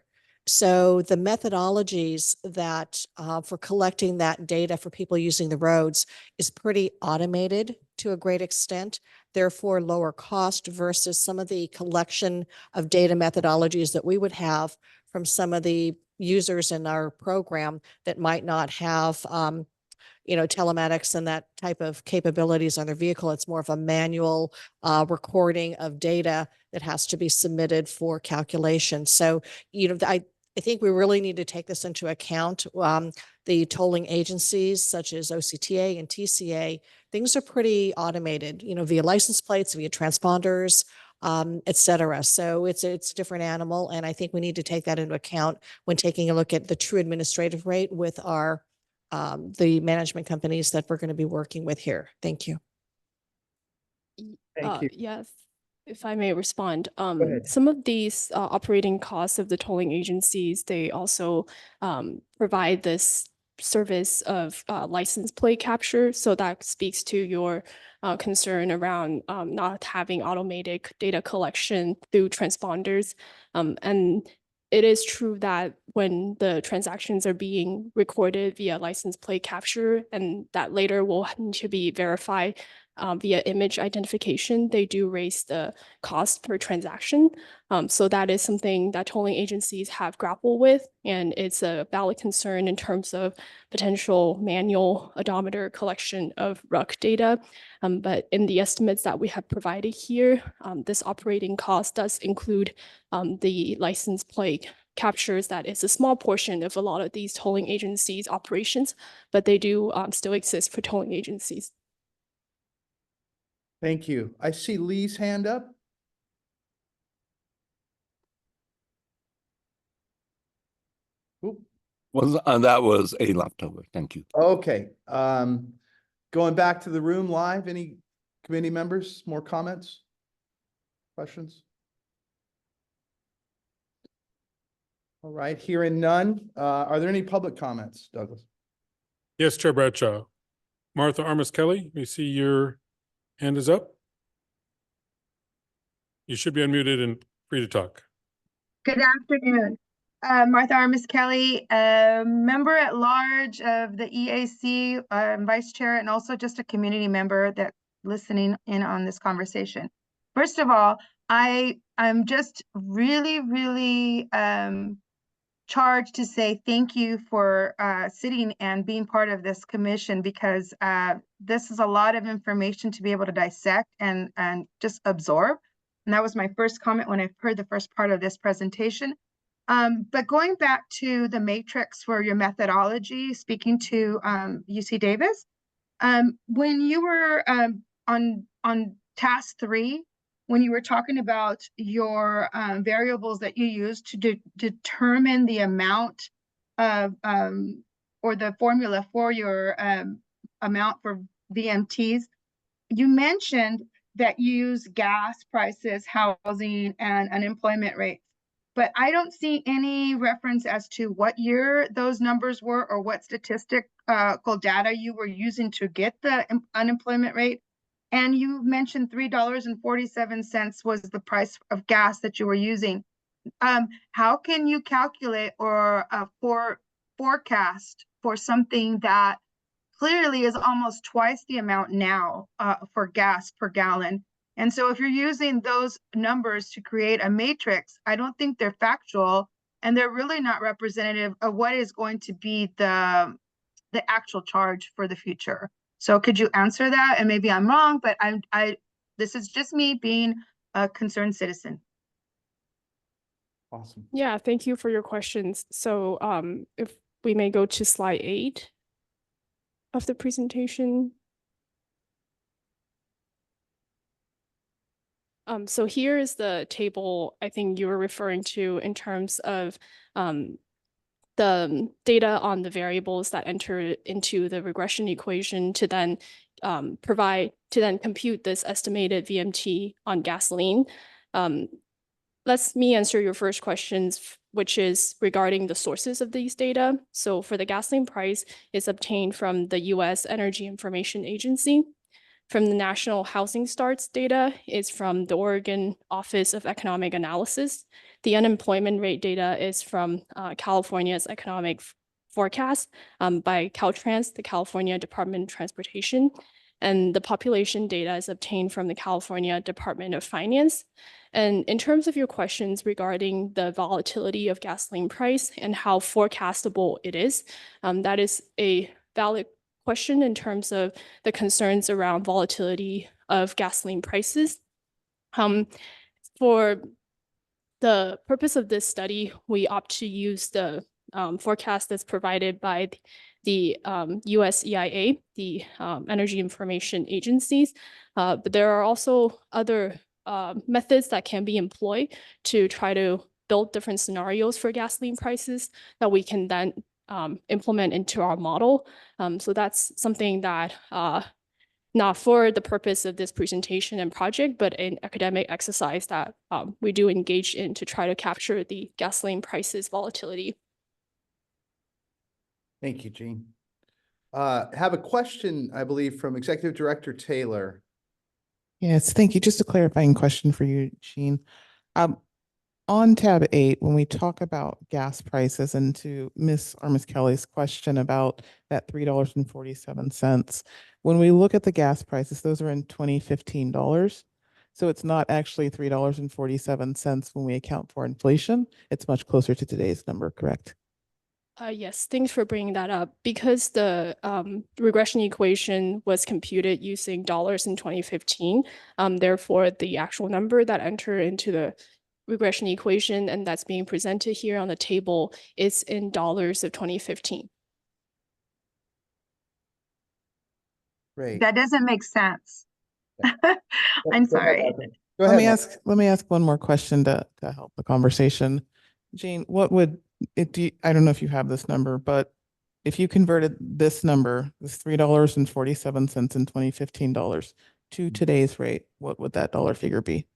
So the methodologies that for collecting that data for people using the roads is pretty automated to a great extent, therefore lower cost versus some of the collection of data methodologies that we would have from some of the users in our program that might not have telematics and that type of capabilities on their vehicle. It's more of a manual recording of data that has to be submitted for calculation. So, I think we really need to take this into account. The tolling agencies such as OCTA and TCA, things are pretty automated, via license plates, via transponders, et cetera. So it's a different animal. And I think we need to take that into account when taking a look at the true administrative rate with our the management companies that we're going to be working with here. Thank you. Thank you. Yes, if I may respond, ahead. some of these operating costs of the tolling agencies, they also provide this service of license plate capture. So that speaks to your concern around not having automated data collection through transponders. And it is true that when the transactions are being recorded via license plate capture and that later will need to be verified via image identification, they do raise the cost per transaction. So that is something that tolling agencies have grappled with, and it's a valid concern in terms of potential manual odometer collection of RUC data. But in the estimates that we have provided here, this operating cost does include the license plate captures that it's a small portion of a lot of these tolling agencies' operations, but they do still exist for tolling agencies. Thank you. I see Lee's hand up. Oop. That was a leftover. Thank you. Okay, going back to the room live, any committee members, more comments? Questions? All right, hearing none, are there any public comments, Douglas? Yes, Chair Bradshaw. Martha Armis Kelly, we see your hand is up. You should be unmuted and free to talk. Good afternoon. Martha Armis Kelly, member at large of the EAC, vice chair, and also just a community member that listening in on this conversation. First of all, I'm just really charged to say thank you for sitting and being part of this commission, because this is a lot of information to be able to dissect and just absorb. And that was my first comment when I heard the first part of this presentation. But going back to the matrix for your methodology, speaking to UC Davis, when you were on task 3, when you were talking about your variables that you use to determine the amount of or the formula for your amount for VMTs, you mentioned that you use gas prices, housing, and unemployment rates. But I don't see any reference as to what year those numbers were or what statistical data you were using to get the unemployment rate. And you mentioned $3.47 was the price of gas that you were using. How can you calculate or forecast for something that clearly is almost twice the amount now for gas per gallon? And so if you're using those numbers to create a matrix, I don't think they're factual, and they're really not representative of what is going to be the actual charge for the future. So could you answer that? And maybe I'm wrong, but this is just me being a concerned citizen. Awesome. Yeah, thank you for your questions. So if we may go to slide 8 of the presentation. So here is the table I think you were referring to in terms of the data on the variables that enter into the regression equation to then compute this estimated VMT on gasoline. Let me answer your first questions, which is regarding the sources of these data. So for the gasoline price, it's obtained from the US Energy Information Agency. From the National Housing Starts data is from the Oregon Office of Economic Analysis. The unemployment rate data is from California's economic forecast by Caltrans, the California Department of Transportation. And the population data is obtained from the California Department of Finance. And in terms of your questions regarding the volatility of gasoline price and how forecastable it is, that is a valid question in terms of the concerns around volatility of gasoline prices. For the purpose of this study, we opt to use the forecast that's provided by the US EIA, the Energy Information Agencies, but there are also other methods that can be employed to try to build different scenarios for gasoline prices that we can then implement into our model. So that's something that not for the purpose of this presentation and project, but an academic exercise that we do engage in to try to capture the gasoline prices volatility. Thank you, Jean. Have a question, I believe, from Executive Director Taylor. Yes, thank you. Just a clarifying question for you, Jean. On tab 8, when we talk about gas prices, and to Ms. Armis Kelly's question about that $3.47, when we look at the gas prices, those are in 2015 dollars. So it's not actually $3.47 when we account for inflation. It's much closer to today's number, correct? Yes, thanks for bringing that up. Because the regression equation was computed using dollars in 2015, therefore the actual number that entered into the regression equation, and that's being presented here on the table is in dollars of 2015. Great. That doesn't make sense. I'm Go ahead, sorry. Martha. Go Let ahead, me Martha. let me ask one more question to help the conversation. Jane, what would it do? I don't know if you have this number, but if you converted this number, this $3.47 in 2015 dollars to today's rate, what would that dollar figure be?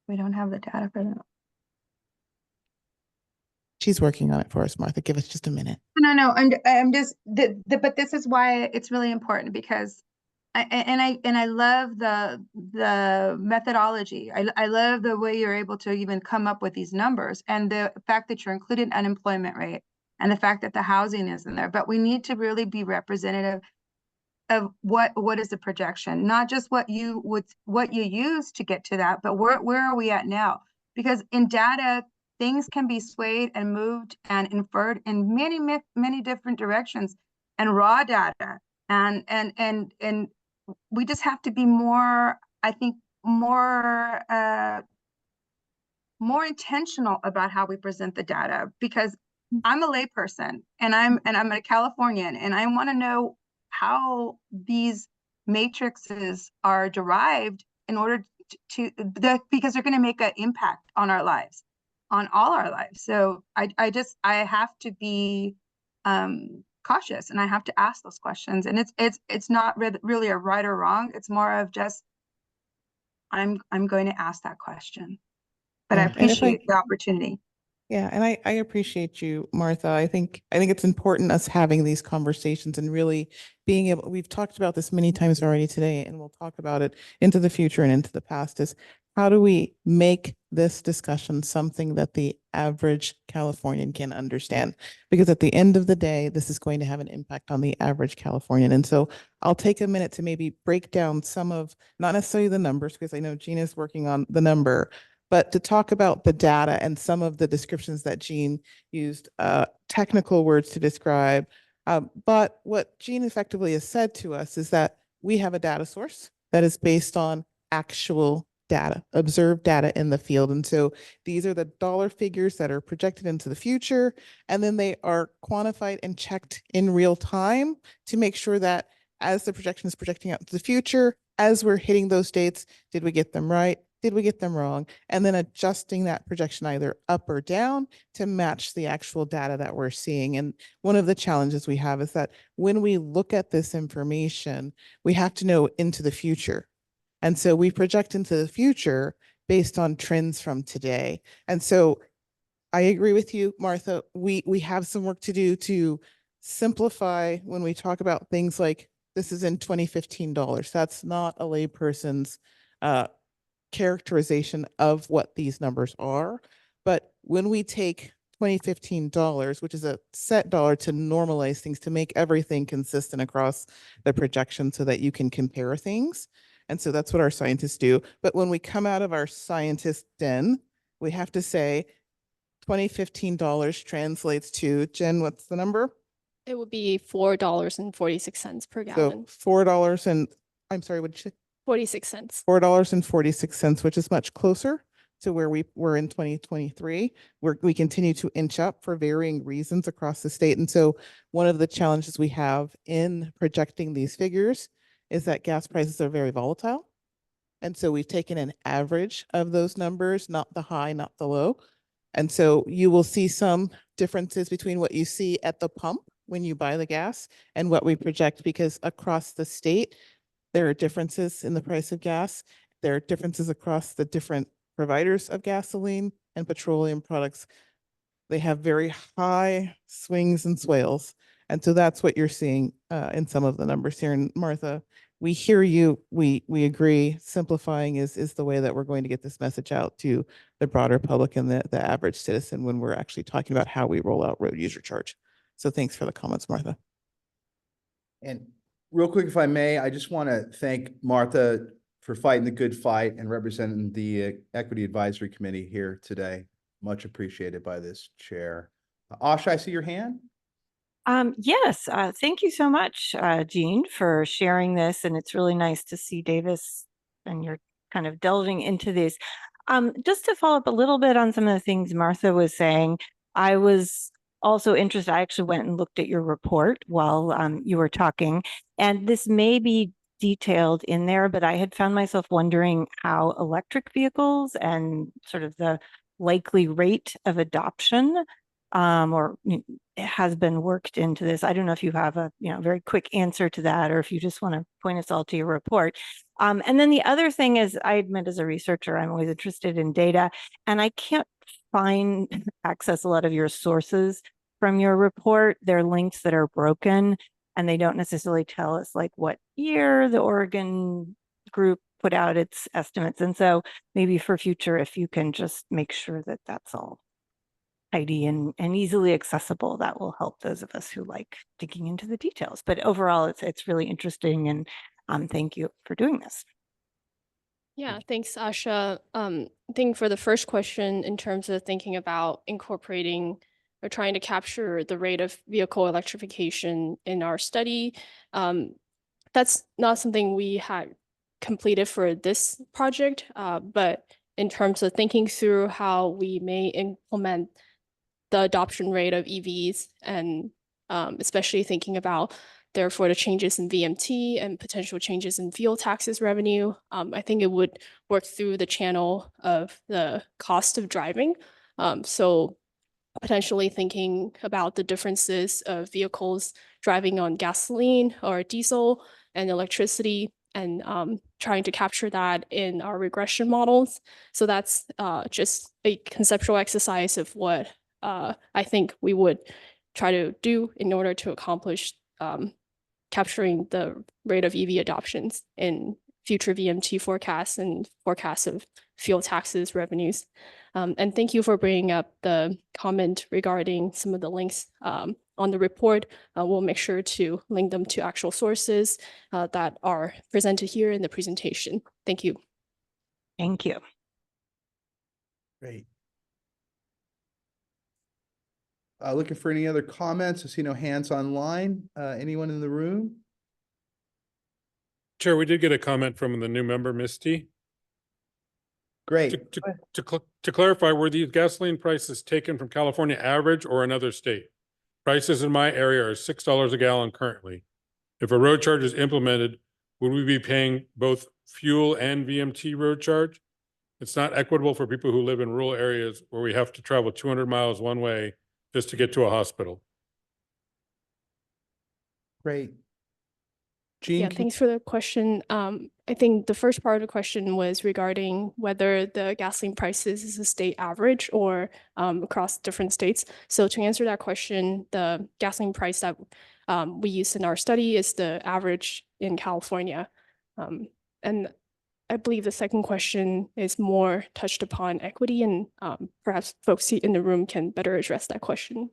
We don't have the data for that. She's working on it for us, Martha. Give us just a minute. No, I'm just, but this is why it's really important because I love the methodology. I love the way you're able to even come up with these numbers and the fact that you're including unemployment rate and the fact that the housing is in there. But we need to really be representative of what is the projection, not just what you use to get to that, but where are we at now? Because in data, things can be swayed and moved and inferred in many different directions, and raw data and we just have to be more, I think, more intentional about how we present the data, because I'm a layperson and I'm a Californian, and I want to know how these matrices are derived in order because they're going to make an impact on our lives, on all our lives. So I have to be cautious, and I have to ask those questions, and it's not really a right or wrong. It's more of just I'm going to ask that question, but I appreciate the opportunity. Yeah, and I appreciate you, Martha. I think it's important us having these conversations and really being able, we've talked about this many times already today, and we'll talk about it into the future and into the past, is how do we make this discussion something that the average Californian can understand? Because at the end of the day, this is going to have an impact on the average Californian. And so I'll take a minute to maybe break down some of, not necessarily the numbers, because I know Gina's working on the number, but to talk about the data and some of the descriptions that Jean used, technical words to describe. But what Jean effectively has said to us is that we have a data source that is based on actual data, observed data in the field. And so these are the dollar figures that are projected into the future, and then they are quantified and checked in real time to make sure that as the projection is projecting out into the future, as we're hitting those dates, did we get them right? Did we get them wrong? And then adjusting that projection either up or down to match the actual data that we're seeing. And one of the challenges we have is that when we look at this information, we have to know into the future. And so we project into the future based on trends from today. And so I agree with you, Martha. We have some work to do to simplify when we talk about things like this is in 2015 dollars. That's not a layperson's characterization of what these numbers are. But when we take 2015 dollars, which is a set dollar to normalize things, to make everything consistent across the projection so that you can compare things. And so that's what our scientists do. But when we come out of our scientist den, we have to say 2015 dollars translates to, Jen, what's the number? It would be $4.46 per gallon. So $4 and, I'm sorry, what did you say? 46 cents. $4.46, which is much closer to where we were in 2023. We continue to inch up for varying reasons across the state. And so one of the challenges we have in projecting these figures is that gas prices are very volatile. And so we've taken an average of those numbers, not the high, not the low. And so you will see some differences between what you see at the pump when you buy the gas and what we project, because across the state, there are differences in the price of gas. There are differences across the different providers of gasoline and petroleum products. They have very high swings and swales. And so that's what you're seeing in some of the numbers here. And Martha, we hear you. We agree. Simplifying is the way that we're going to get this message out to the broader public and the average citizen when we're actually talking about how we roll out road user charge. So thanks for the comments, Martha. And real quick, if I may, I just want to thank Martha for fighting the good fight and representing the Equity Advisory Committee here today. Much appreciated by this chair. Ash, I see your hand. Yes, thank you so much, Jean, for sharing this. And it's really nice to see Davis and you're kind of delving into this. Just to follow up a little bit on some of the things Martha was saying, I was also interested. I actually went and looked at your report while you were talking, and this may be detailed in there, but I had found myself wondering how electric vehicles and sort of the likely rate of adoption it has been worked into this. I don't know if you have a very quick answer to that, or if you just want to point us all to your report. And then the other thing is, I admit as a researcher, I'm always interested in data, and I can't access a lot of your sources from your report. They're links that are broken, and they don't necessarily tell us like what year the Oregon group put out its estimates. And so maybe for future, if you can just make sure that that's all tidy and easily accessible, that will help those of us who like digging into the details. But overall, it's really interesting, and thank you for doing this. Yeah, thanks, Asha. I think for the first question, in terms of thinking about incorporating or trying to capture the rate of vehicle electrification in our study, that's not something we had completed for this project, but in terms of thinking through how we may implement the adoption rate of EVs, and especially thinking about therefore the changes in VMT and potential changes in fuel taxes revenue. I think it would work through the channel of the cost of driving. So potentially thinking about the differences of vehicles driving on gasoline or diesel and electricity, and trying to capture that in our regression models. So that's just a conceptual exercise of what I think we would try to do in order to accomplish capturing the rate of EV adoptions in future VMT forecasts and forecasts of fuel taxes revenues. And thank you for bringing up the comment regarding some of the links on the report. We'll make sure to link them to actual sources that are presented here in the presentation. Thank you. Thank you. Great. Looking for any other comments? I see no hands online. Anyone in the room? Chair, we did get a comment from the new member, Misty. Great. To clarify, were these gasoline prices taken from California average or another state? Prices in my area are $6 a gallon currently. If a road charge is implemented, would we be paying both fuel and VMT road charge? It's not equitable for people who live in rural areas where we have to travel 200 miles one way just to get to a hospital. Great. Jean, Yeah, thanks for the question. I think the first part of the question was regarding whether the gasoline prices is a state average or across different states. So to answer that question, the gasoline price that we used in our study is the average in California. And I believe the second question is more touched upon equity, and perhaps folks in the room can better address that question.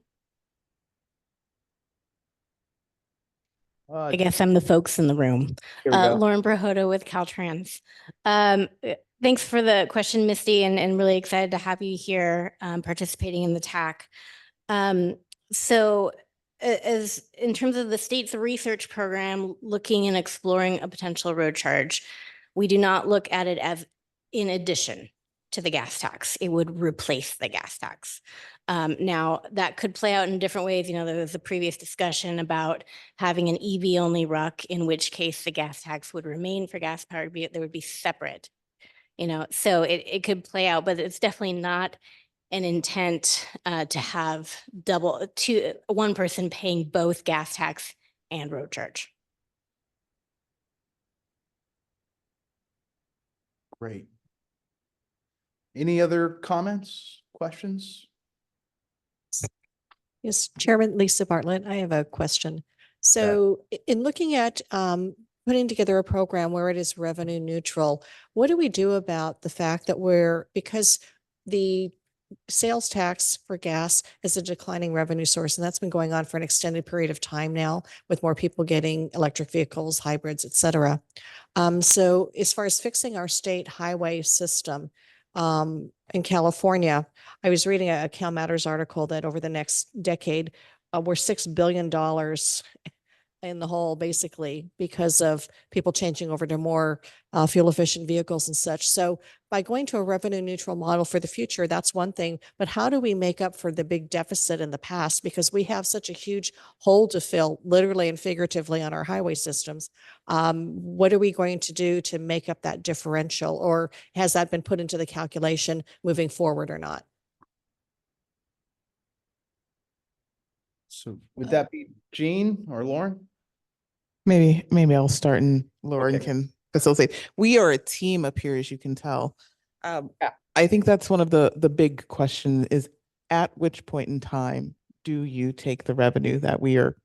I guess I'm the folks in the room. Here we go. Lauren Brohoda with Caltrans. Thanks for the question, Misty, and really excited to have you here participating in the TAC. So as in terms of the state's research program, looking and exploring a potential road charge, we do not look at it as in addition to the gas tax. It would replace the gas tax. Now, that could play out in different ways. There was a previous discussion about having an EV-only RUC, in which case the gas tax would remain for gas-powered vehicles. They would be separate, so it could play out, but it's definitely not an intent to have one person paying both gas tax and road charge. Great. Any other comments, questions? Yes, Chairman Lisa Bartlett, I have a question. So in looking at putting together a program where it is revenue neutral, what do we do about the fact that because the sales tax for gas is a declining revenue source, and that's been going on for an extended period of time now, with more people getting electric vehicles, hybrids, et cetera. So as far as fixing our state highway system, in California, I was reading a CalMatters article that over the next decade, we're $6 billion in the hole, basically, because of people changing over to more fuel efficient vehicles and such. So by going to a revenue neutral model for the future, that's one thing. But how do we make up for the big deficit in the past? Because we have such a huge hole to fill, literally and figuratively, on our highway systems. What are we going to do to make up that differential? Or has that been put into the calculation moving forward or not? So would that be Jean or Lauren? Maybe I'll start and Lauren Okay. can facilitate. We are a team up here, as you can tell. I think that's one of the big question is, at which point in time do you take the revenue that we are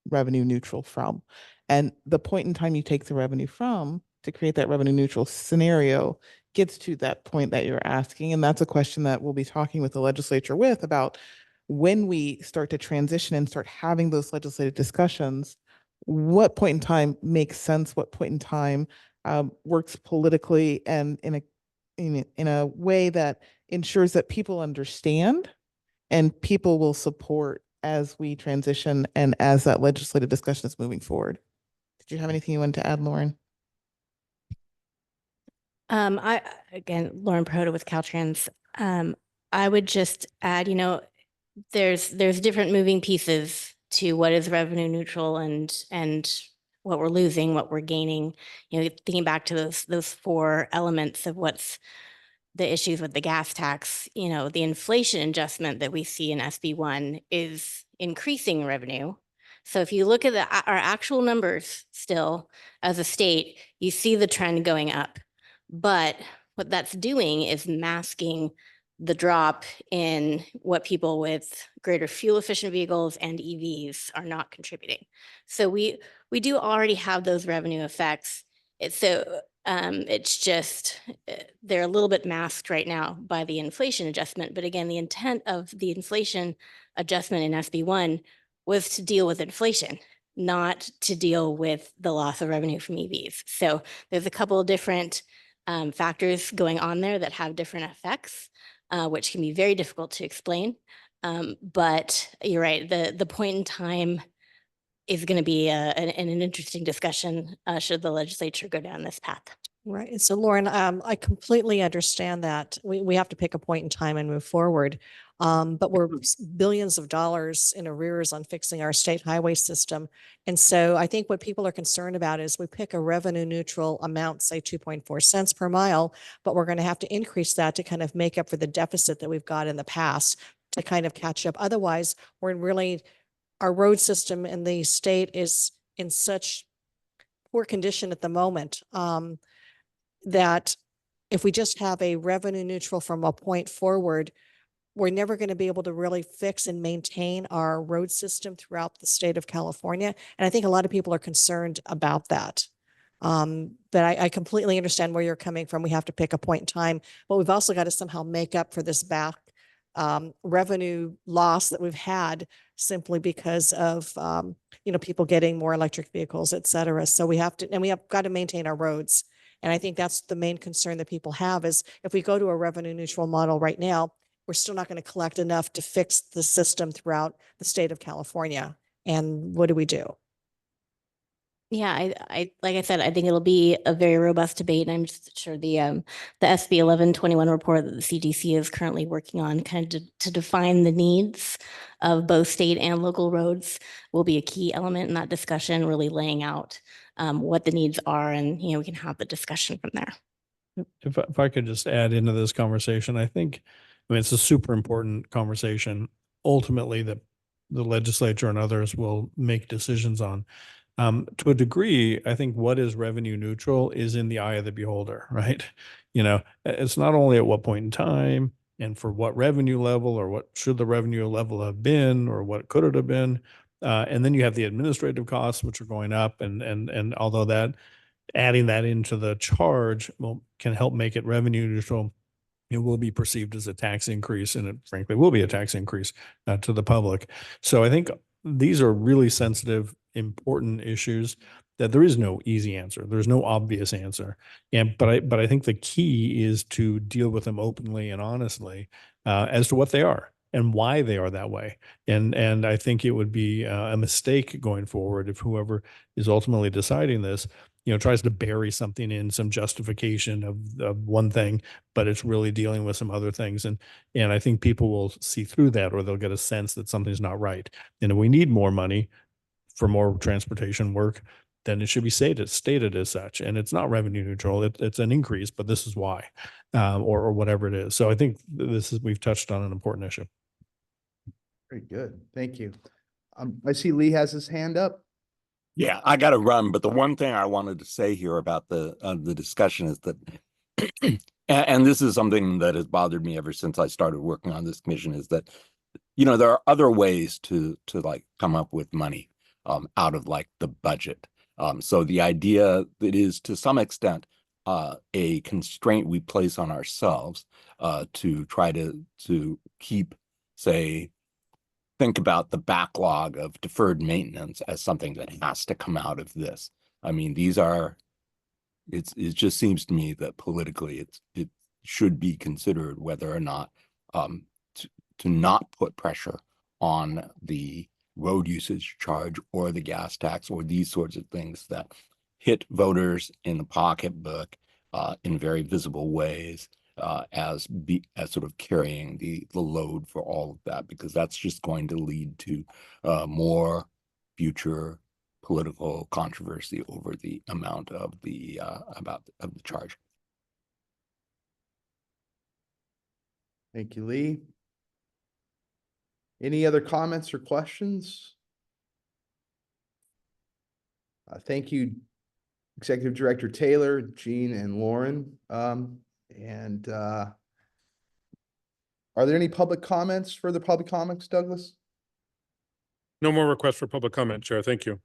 revenue neutral from? And the point in time you take the revenue from to create that revenue neutral scenario gets to that point that you're asking. And that's a question that we'll be talking with the legislature with about when we start to transition and start having those legislative discussions. What point in time makes sense? What point in time works politically and in a way that ensures that people understand and people will support as we transition and as that legislative discussion is moving forward? Did you have anything you wanted to add, Lauren? Again, Lauren Proda with Caltrans. I would just add, there's different moving pieces to what is revenue neutral and what we're losing, what we're gaining. Thinking back to those four elements of what's the issues with the gas tax, the inflation adjustment that we see in SB1 is increasing revenue. So if you look at our actual numbers still as a state, you see the trend going up. But what that's doing is masking the drop in what people with greater fuel efficient vehicles and EVs are not contributing. So we do already have those revenue effects. It's just they're a little bit masked right now by the inflation adjustment. But again, the intent of the inflation adjustment in SB1 was to deal with inflation, not to deal with the loss of revenue from EVs. So there's a couple of different factors going on there that have different effects, which can be very difficult to explain. But you're right, the point in time is going to be an interesting discussion should the legislature go down this path. Right. And so Lauren, I completely understand that we have to pick a point in time and move forward. But we're billions of dollars in arrears on fixing our state highway system. And so I think what people are concerned about is we pick a revenue neutral amount, say 2.4 cents per mile, but we're going to have to increase that to kind of make up for the deficit that we've got in the past to kind of catch up. Otherwise, our road system in the state is in such poor condition at the moment that if we just have a revenue neutral from a point forward, we're never going to be able to really fix and maintain our road system throughout the state of California. And I think a lot of people are concerned about that. But I completely understand where you're coming from. We have to pick a point in time, but we've also got to somehow make up for this back revenue loss that we've had simply because of, people getting more electric vehicles, et cetera. So we have got to maintain our roads. And I think that's the main concern that people have is if we go to a revenue neutral model right now, we're still not going to collect enough to fix the system throughout the state of California. And what do we do? Yeah, I like I said, I think it'll be a very robust debate, and I'm just sure the SB 1121 report that the CDC is currently working on, kind of to define the needs of both state and local roads, will be a key element in that discussion. Really laying out what the needs are, and we can have the discussion from there. If I could just add into this conversation, I mean, it's a super important conversation. Ultimately, the legislature and others will make decisions on. To a degree, I think what is revenue neutral is in the eye of the beholder, right? It's not only at what point in time and for what revenue level or what should the revenue level have been or what could it have been. And then you have the administrative costs, which are going up. And although that adding that into the charge can help make it revenue neutral, it will be perceived as a tax increase, and it frankly will be a tax increase to the public. So I think these are really sensitive, important issues that there is no easy answer. There's no obvious answer. But I think the key is to deal with them openly and honestly as to what they are. and why they are that way. And I think it would be a mistake going forward if whoever is ultimately deciding this, tries to bury something in some justification of one thing, but it's really dealing with some other things. And I think people will see through that, or they'll get a sense that something's not right. And if we need more money for more transportation work, then it should be stated as such. And it's not revenue neutral. It's an increase, but this is why, or whatever it is. So I think we've touched on an important issue. Very good. Thank you. I see Lee has his hand up. Yeah, I got to run, but the one thing I wanted to say here about the discussion is that, and this is something that has bothered me ever since I started working on this commission, is that, there are other ways to like come up with money out of like the budget. So the idea that is to some extent a constraint we place on ourselves to try to keep, say, think about the backlog of deferred maintenance as something that has to come out of this. I mean, it just seems to me that politically it should be considered whether or not to not put pressure on the road usage charge or the gas tax or these sorts of things that hit voters in the pocketbook in very visible ways. As sort of carrying the load for all of that, because that's just going to lead to more future political controversy over the amount of the charge. Thank you, Lee. Any other comments or questions? Thank you, Executive Director Taylor, Jean, and Lauren. Are there any public comments, further public comments, Douglas? No more requests for public comment, Chair. Thank you.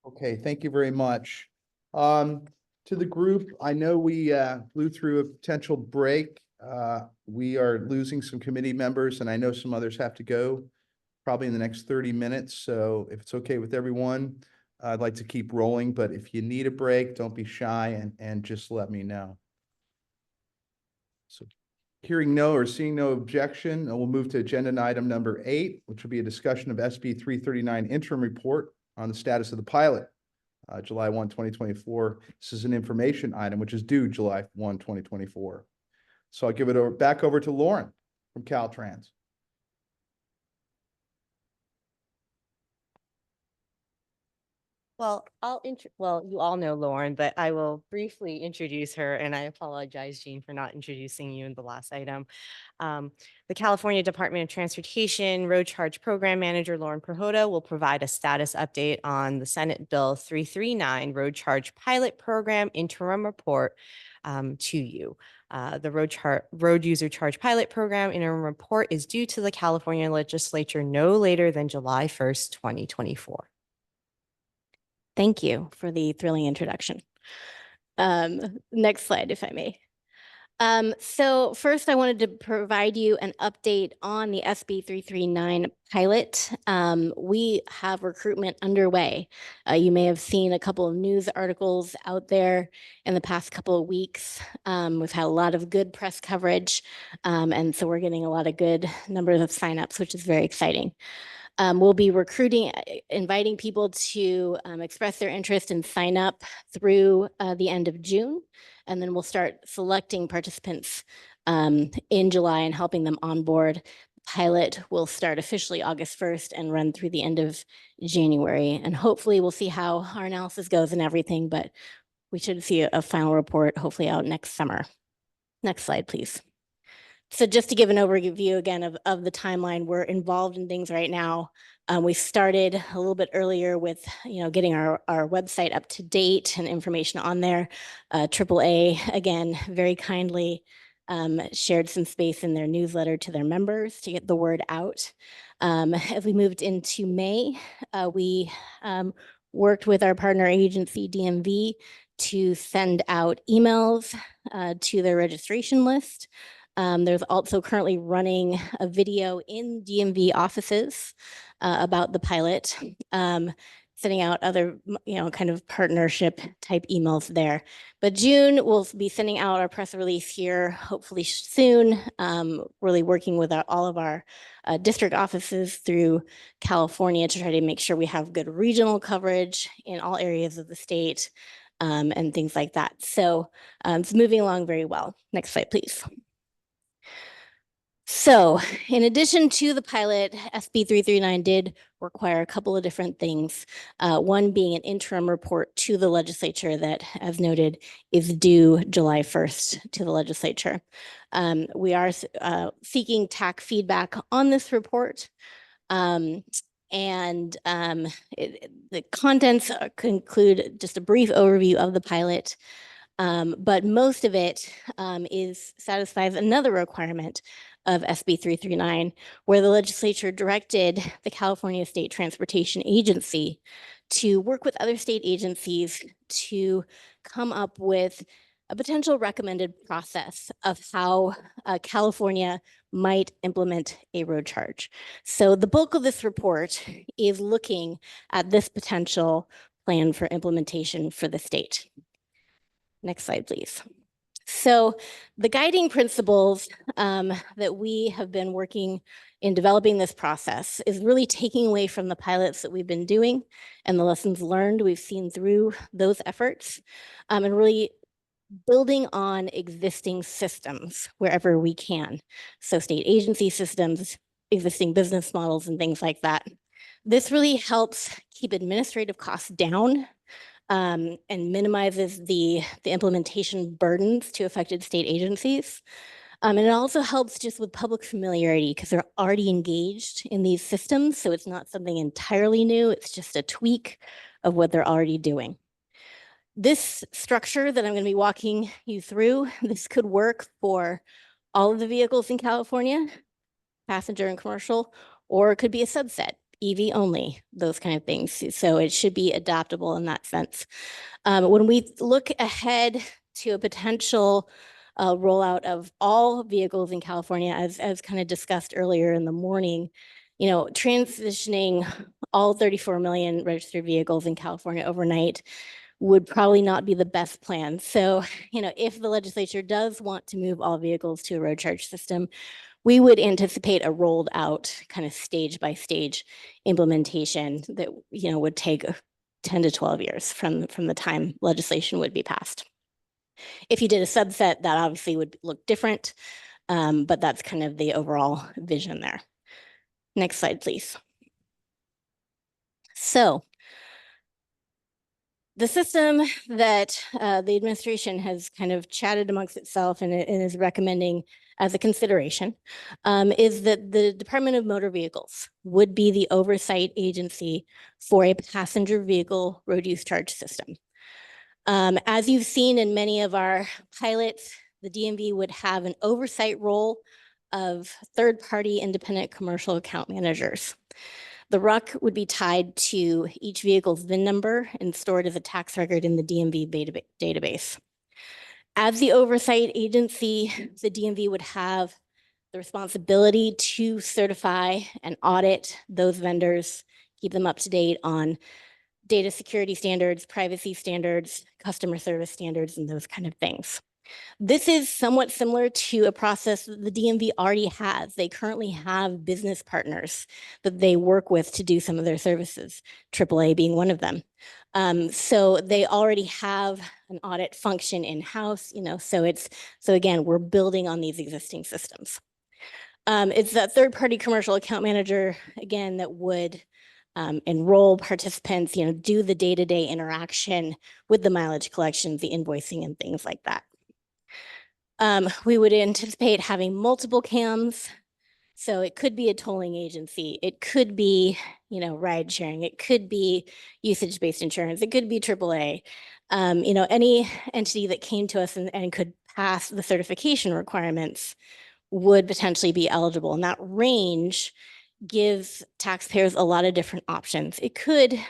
Okay, thank you very much. To the group, I know we blew through a potential break. We are losing some committee members, and I know some others have to go probably in the next 30 minutes. So if it's okay with everyone, I'd like to keep rolling, but if you need a break, don't be shy and just let me know. So hearing no or seeing no objection, we'll move to agenda item number 8, which will be a discussion of SB 339 interim report on the status of the pilot, July 1, 2024. This is an information item, which is due July 1, 2024. So I'll give it back over to Lauren from Caltrans. Well, you all know Lauren, but I will briefly introduce her, and I apologize, Jean, for not introducing you in the last item. The California Department of Transportation Road Charge Program Manager, Lauren Prohoda, will provide a status update on the Senate Bill 339 Road Charge Pilot Program Interim Report to you. The Road User Charge Pilot Program Interim Report is due to the California Legislature no later than July 1st, 2024. Thank you for the thrilling introduction. Next slide, if I may. So first, I wanted to provide you an update on the SB 339 pilot. We have recruitment underway. You may have seen a couple of news articles out there in the past couple of weeks. We've had a lot of good press coverage, and so we're getting a lot of good numbers of signups, which is very exciting. We'll be recruiting, inviting people to express their interest and sign up through the end of June. And then we'll start selecting participants in July and helping them onboard. The pilot will start officially August 1st and run through the end of January. And hopefully we'll see how our analysis goes and everything, but we should see a final report hopefully out next summer. Next slide, please. So just to give an overview again of the timeline, we're involved in things right now. We started a little bit earlier with, getting our website up to date and information on there. AAA, again, very kindly shared some space in their newsletter to their members to get the word out. As we moved into May, we worked with our partner agency, DMV, to send out emails to their registration list. There's also currently running a video in DMV offices about the pilot. sending out other, kind of partnership type emails there. But June, we'll be sending out our press release here, hopefully soon, really working with all of our district offices through California to try to make sure we have good regional coverage in all areas of the state, and things like that. So it's moving along very well. Next slide, please. So in addition to the pilot, SB 339 did require a couple of different things. One being an interim report to the legislature that, as noted, is due July 1st to the legislature. We are seeking TAC feedback on this report. The contents include just a brief overview of the pilot, but most of it satisfies another requirement of SB 339, where the legislature directed the California State Transportation Agency to work with other state agencies to come up with a potential recommended process of how California might implement a road charge. So the bulk of this report is looking at this potential plan for implementation for the state. Next slide, please. So the guiding principles that we have been working in developing this process is really taking away from the pilots that we've been doing and the lessons learned we've seen through those efforts, and really building on existing systems wherever we can. So state agency systems, existing business models, and things like that. This really helps keep administrative costs down, and minimizes the implementation burdens to affected state agencies. And it also helps just with public familiarity because they're already engaged in these systems. So it's not something entirely new. It's just a tweak of what they're already doing. This structure that I'm going to be walking you through, this could work for all of the vehicles in California, passenger and commercial, or it could be a subset. EV only, those kind of things. So it should be adaptable in that sense. When we look ahead to a potential rollout of all vehicles in California, as kind of discussed earlier in the morning, transitioning all 34 million registered vehicles in California overnight would probably not be the best plan. So, if the legislature does want to move all vehicles to a road charge system, we would anticipate a rolled out kind of stage by stage implementation that, would take 10 to 12 years from the time legislation would be passed. If you did a subset, that obviously would look different, but that's kind of the overall vision there. Next slide, please. So the system that the administration has kind of chatted amongst itself and is recommending as a consideration is that the Department of Motor Vehicles would be the oversight agency for a passenger vehicle road use charge system. As you've seen in many of our pilots, the DMV would have an oversight role of third-party independent commercial account managers. The RUC would be tied to each vehicle's VIN number and stored as a tax record in the DMV database. As the oversight agency, the DMV would have the responsibility to certify and audit those vendors, keep them up to date on data security standards, privacy standards, customer service standards, and those kind of things. This is somewhat similar to a process that the DMV already has. They currently have business partners that they work with to do some of their services, AAA being one of them. So they already have an audit function in-house, so again, we're building on these existing systems. It's that third-party commercial account manager, again, that would enroll participants, do the day-to-day interaction with the mileage collections, the invoicing, and things like that. We would anticipate having multiple CAMs. So it could be a tolling agency. It could be, ride sharing. It could be usage-based insurance. It could be AAA. Any entity that came to us and could pass the certification requirements would potentially be eligible. And that range gives taxpayers a lot of different options. It could,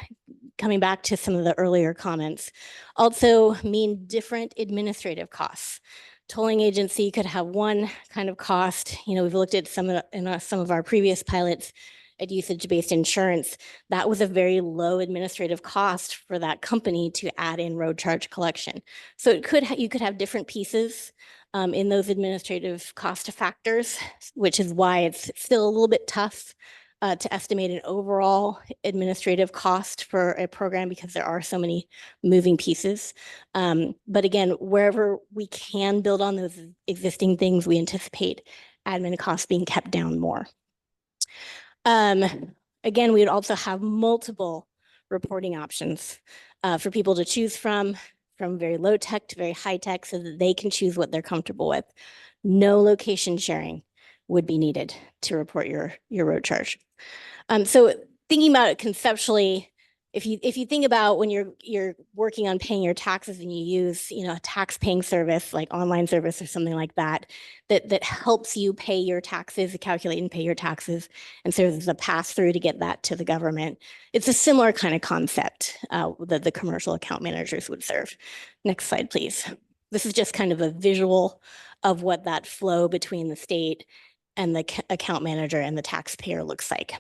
coming back to some of the earlier comments, also mean different administrative costs. Tolling agency could have one kind of cost. We've looked at some of our previous pilots. at usage-based insurance, that was a very low administrative cost for that company to add in road charge collection. So it could you could have different pieces in those administrative cost factors, which is why it's still a little bit tough to estimate an overall administrative cost for a program because there are so many moving pieces. But again, wherever we can build on those existing things, we anticipate admin costs being kept down more. Again, we would also have multiple reporting options for people to choose from very low tech to very high tech, so that they can choose what they're comfortable with. No location sharing would be needed to report your road charge. So thinking about it conceptually, if you think about when you're working on paying your taxes and you use, a tax paying service like online service or something like that helps you pay your taxes, calculate and pay your taxes, and serves as a pass through to get that to the government. It's a similar kind of concept that the commercial account managers would serve. Next slide, please. This is just kind of a visual of what that flow between the state and the account manager and the taxpayer looks like.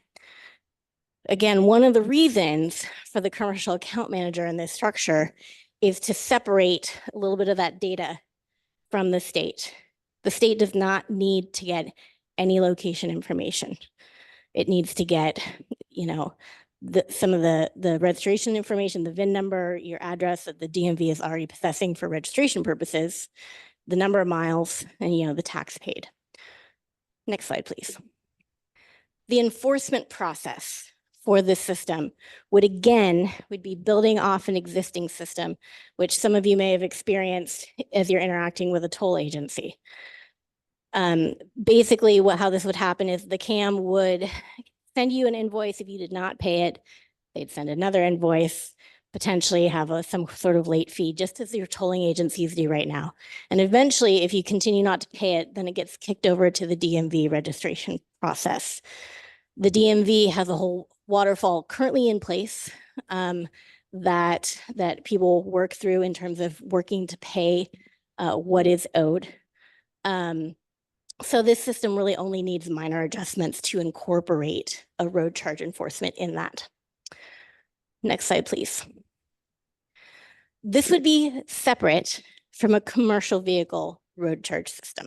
Again, one of the reasons for the commercial account manager in this structure is to separate a little bit of that data from the state. The state does not need to get any location information. It needs to get, some of the registration information, the VIN number, your address that the DMV is already possessing for registration purposes, the number of miles, and, the tax paid. Next slide, please. The enforcement process for this system would be building off an existing system, which some of you may have experienced as you're interacting with a toll agency. Basically, how this would happen is the CAM would send you an invoice. If you did not pay it, they'd send another invoice, potentially have some sort of late fee, just as your tolling agencies do right now. And eventually, if you continue not to pay it, then it gets kicked over to the DMV registration process. The DMV has a whole waterfall currently in place that people work through in terms of working to pay what is owed. So this system really only needs minor adjustments to incorporate a road charge enforcement in that. Next slide, please. This would be separate from a commercial vehicle road charge system.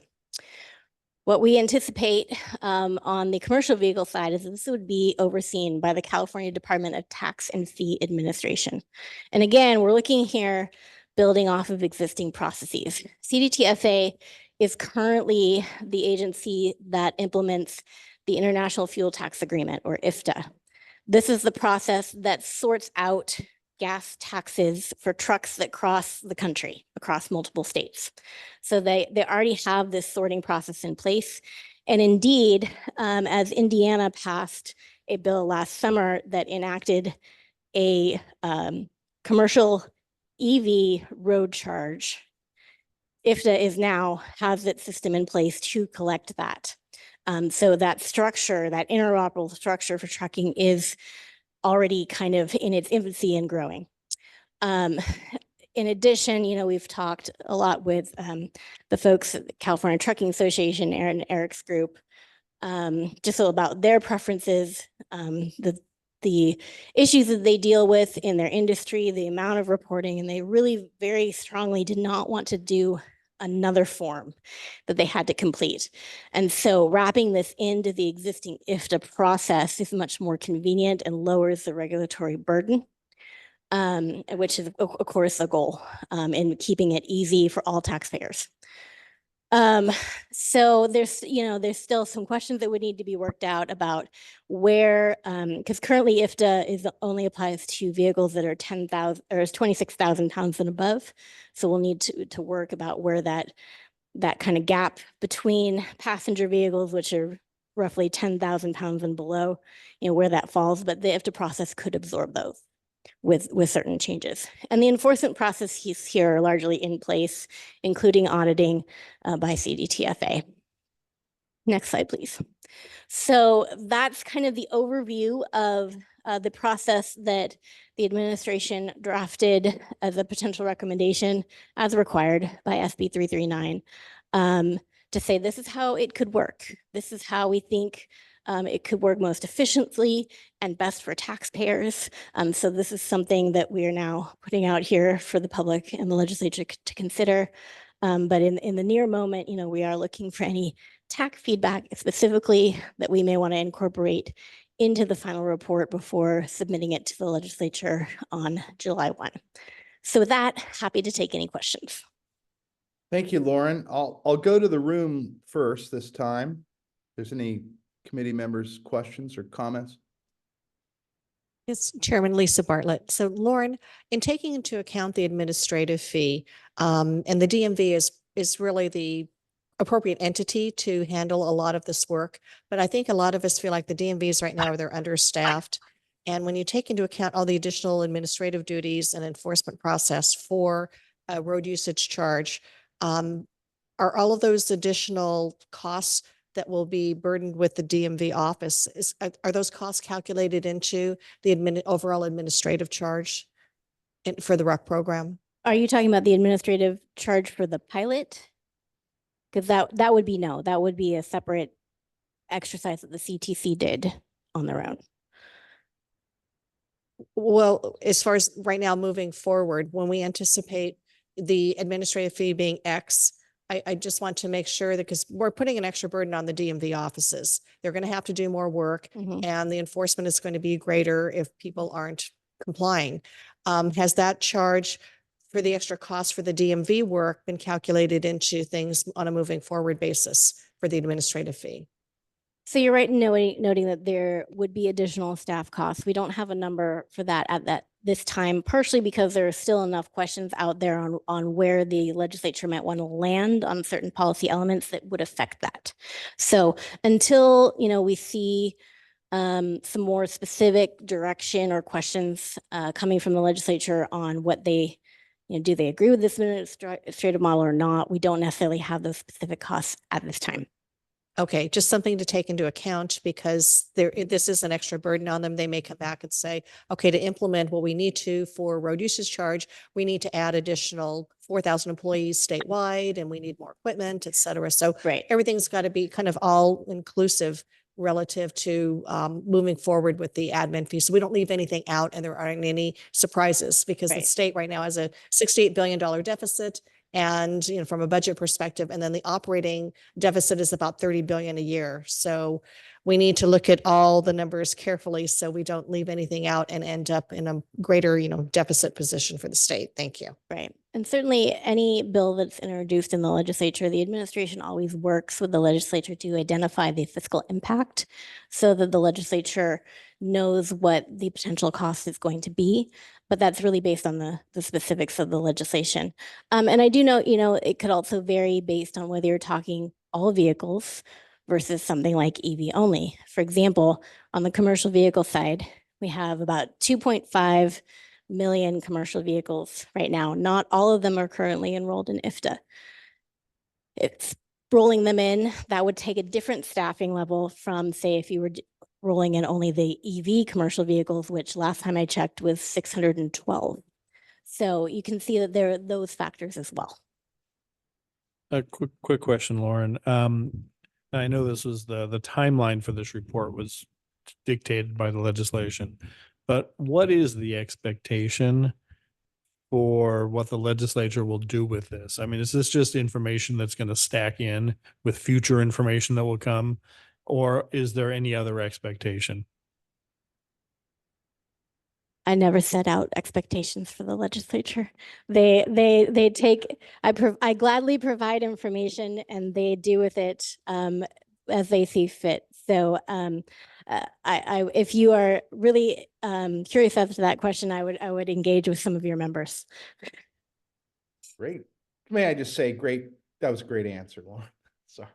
What we anticipate on the commercial vehicle side is this would be overseen by the California Department of Tax and Fee Administration. And again, we're looking here building off of existing processes. CDTFA is currently the agency that implements the International Fuel Tax Agreement, or IFTA. This is the process that sorts out gas taxes for trucks that cross the country, across multiple states. So they already have this sorting process in place. And indeed, as Indiana passed a bill last summer that enacted a commercial EV road charge, IFTA has its system in place to collect that. So that structure, that interoperable structure for trucking is already kind of in its infancy and growing. In addition, we've talked a lot with the folks at the California Trucking Association, Aaron and Eric's group, just about their preferences, the issues that they deal with in their industry, the amount of reporting, and they really very strongly did not want to do another form that they had to complete. And so wrapping this into the existing IFTA process is much more convenient and lowers the regulatory burden, which is of course the goal in keeping it easy for all taxpayers. So there's still some questions that would need to be worked out about where, because currently IFTA only applies to vehicles that are 10,000 or 26,000 pounds and above. So we'll need to work about where that kind of gap between passenger vehicles, which are roughly 10,000 pounds and below, where that falls, but the IFTA process could absorb those with certain changes. And the enforcement processes here are largely in place, including auditing by CDTFA. Next slide, please. So that's kind of the overview of the process that the administration drafted as a potential recommendation as required by SB 339 to say this is how it could work. This is how we think it could work most efficiently and best for taxpayers. So this is something that we are now putting out here for the public and the legislature to consider. But in the near moment, we are looking for any TAC feedback specifically that we may want to incorporate into the final report before submitting it to the legislature on July 1. So with that, happy to take any questions. Thank you, Lauren. I'll go to the room first this time. If there's any committee members' questions or comments? Yes, Chairman Lisa Bartlett. So Lauren, in taking into account the administrative fee, and the DMV is really the appropriate entity to handle a lot of this work. But I think a lot of us feel like the DMVs right now they're understaffed. And when you take into account all the additional administrative duties and enforcement process for a road usage charge, are all of those additional costs that will be burdened with the DMV office, are those costs calculated into the overall administrative charge for the RUC program? Are you talking about the administrative charge for the pilot? Because that would be no, that would be a separate exercise that the CTC did on their own. Well, as far as right now moving forward, when we anticipate the administrative fee being X, I just want to make sure that because we're putting an extra burden on the DMV offices. They're going to have to do more work and the enforcement is going to be greater if people aren't complying. Has that charge for the extra cost for the DMV work been calculated into things on a moving forward basis for the administrative fee? So you're right in noting that there would be additional staff costs. We don't have a number for that at this time, partially because there are still enough questions out there on where the legislature might want to land on certain policy elements that would affect that. So until we see some more specific direction or questions coming from the legislature on what they, do they agree with this administrative model or not, we don't necessarily have those specific costs at this time. Okay, just something to take into account because this is an extra burden on them. They may come back and say, okay, to implement what we need to for road usage charge, we need to add additional 4,000 employees statewide and we need more equipment, et cetera. So everything's got to be kind of all inclusive relative to moving forward with the admin fee. So we don't leave anything out and there aren't any surprises because the state right now has a $68 billion deficit. And, from a budget perspective, and then the operating deficit is about 30 billion a year. So we need to look at all the numbers carefully so we don't leave anything out and end up in a greater, deficit position for the state. Thank you. Right. And certainly any bill that's introduced in the legislature, the administration always works with the legislature to identify the fiscal impact so that the legislature knows what the potential cost is going to be. But that's really based on the specifics of the legislation. And I do know, it could also vary based on whether you're talking all vehicles versus something like EV only. For example, on the commercial vehicle side, we have about 2.5 million commercial vehicles right now. Not all of them are currently enrolled in IFTA. It's rolling them in, that would take a different staffing level from, say, if you were rolling in only the EV commercial vehicles, which last time I checked was 612. So you can see that there are those factors as well. A quick question, Lauren. I know this was the timeline for this report was dictated by the legislation, but what is the expectation for what the legislature will do with this? I mean, is this just information that's going to stack in with future information that will come? Or is there any other expectation? I never set out expectations for the legislature. They take, I gladly provide information and they do with it as they see fit. So if you are really curious as to that question, I would engage with some of your members. Great. May I just say, great. That was a great answer, Lauren. Sorry.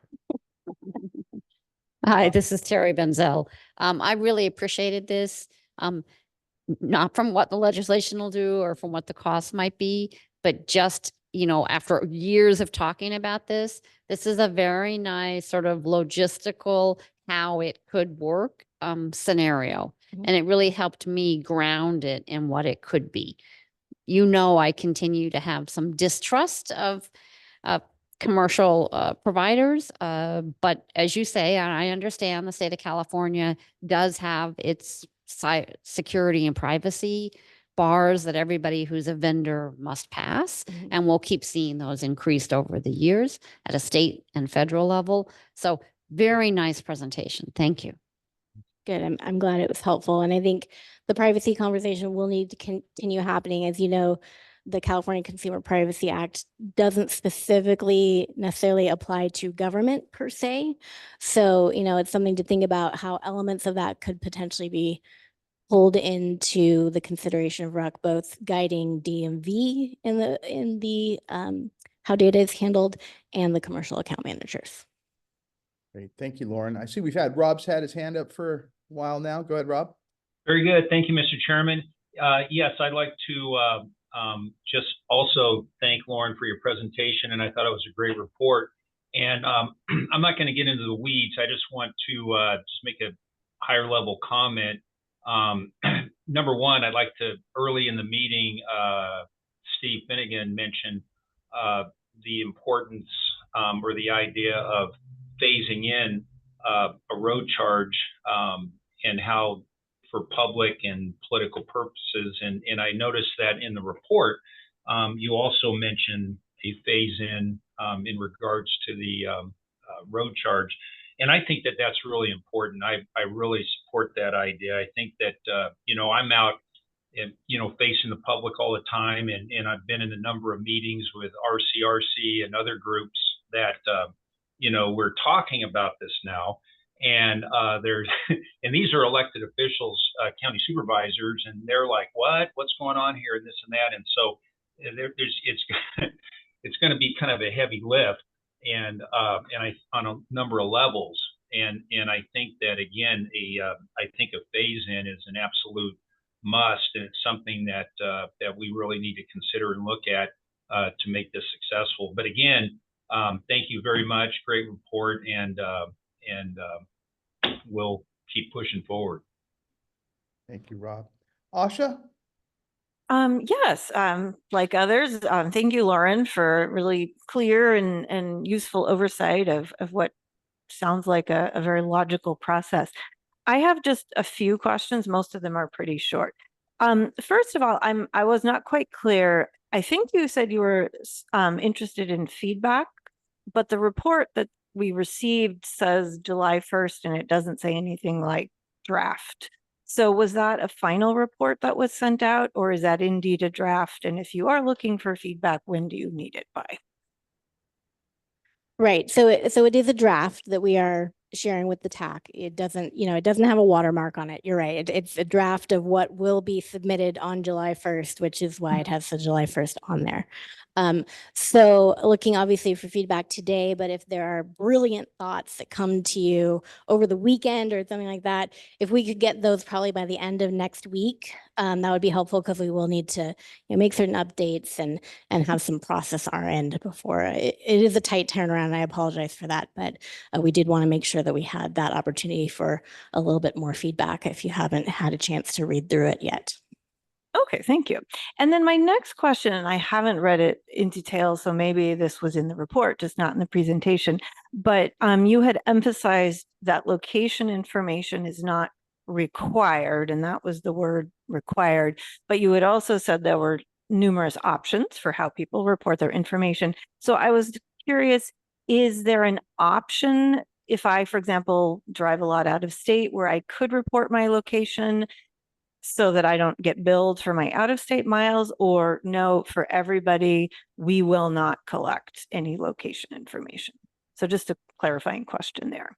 Hi, this is Terry Benzel. I really appreciated this, not from what the legislation will do or from what the cost might be, but just, after years of talking about this is a very nice sort of logistical, how it could work scenario. And it really helped me ground it in what it could be. I continue to have some distrust of commercial providers. But as you say, and I understand the state of California does have its security and privacy bars that everybody who's a vendor must pass. And we'll keep seeing those increased over the years at a state and federal level. So very nice presentation. Thank you. Good. I'm glad it was helpful. And I think the privacy conversation will need to continue happening. As you know, the California Consumer Privacy Act doesn't specifically necessarily apply to government per se. So, you know, it's something to think about how elements of that could potentially be pulled into the consideration of RUC, both guiding DMV in the how data is handled and the commercial account managers. Great. Thank you, Lauren. I see we've had Rob's had his hand up for a while now. Go ahead, Rob. Very good. Thank you, Mr. Chairman. Yes, I'd like to just also thank Lauren for your presentation, and I thought it was a great report. And I'm not going to get into the weeds. I just want to just make a higher level comment. Number one, I'd like to, early in the meeting, Steve Finnegan mentioned the importance or the idea of phasing in a road charge and how for public and political purposes. And I noticed that in the report, you also mentioned a phase in regards to the road charge. And I think that that's really important. I really support that idea. I think that, you know, I'm out and, you know, facing the public all the time. And I've been in a number of meetings with RCRC and other groups that, you know, we're talking about this now. And there's, and these are elected officials, county supervisors, and they're like, what's going on here, and this and that. And so it's going to be kind of a heavy lift, and I on a number of levels. And I think that, again, I think a phase in is an absolute must, and it's something that that we really need to consider and look at to make this successful. But again, thank you very much. Great report, and we'll keep pushing forward. Thank you, Rob. Asha? Yes, like others, thank you, Lauren, for really clear and useful oversight of what sounds like a very logical process. I have just a few questions. Most of them are pretty short. First of all, I was not quite clear. I think you said you were interested in feedback, but the report that we received says July 1st, and it doesn't say anything like draft. So was that a final report that was sent out, or is that indeed a draft? And if you are looking for feedback, when do you need it by? Right. So it is a draft that we are sharing with the TAC. It doesn't, you know, it doesn't have a watermark on it. You're right. It's a draft of what will be submitted on July 1st, which is why it has the July 1st on there. So looking obviously for feedback today, but if there are brilliant thoughts that come to you over the weekend or something like that, if we could get those probably by the end of next week, that would be helpful, because we will need to, you know, make certain updates and have some process our end before. It is a tight turnaround, and I apologize for that, but we did want to make sure that we had that opportunity for a little bit more feedback if you haven't had a chance to read through it yet. Okay, thank you. And then my next question, and I haven't read it in detail, so maybe this was in the report, just not in the presentation, but you had emphasized that location information is not required, and that was the word required, but you had also said there were numerous options for how people report their information. So I was curious, is there an option if I, for example, drive a lot out of state, where I could report my location so that I don't get billed for my out-of-state miles? Or no, for everybody, we will not collect any location information? So just a clarifying question there.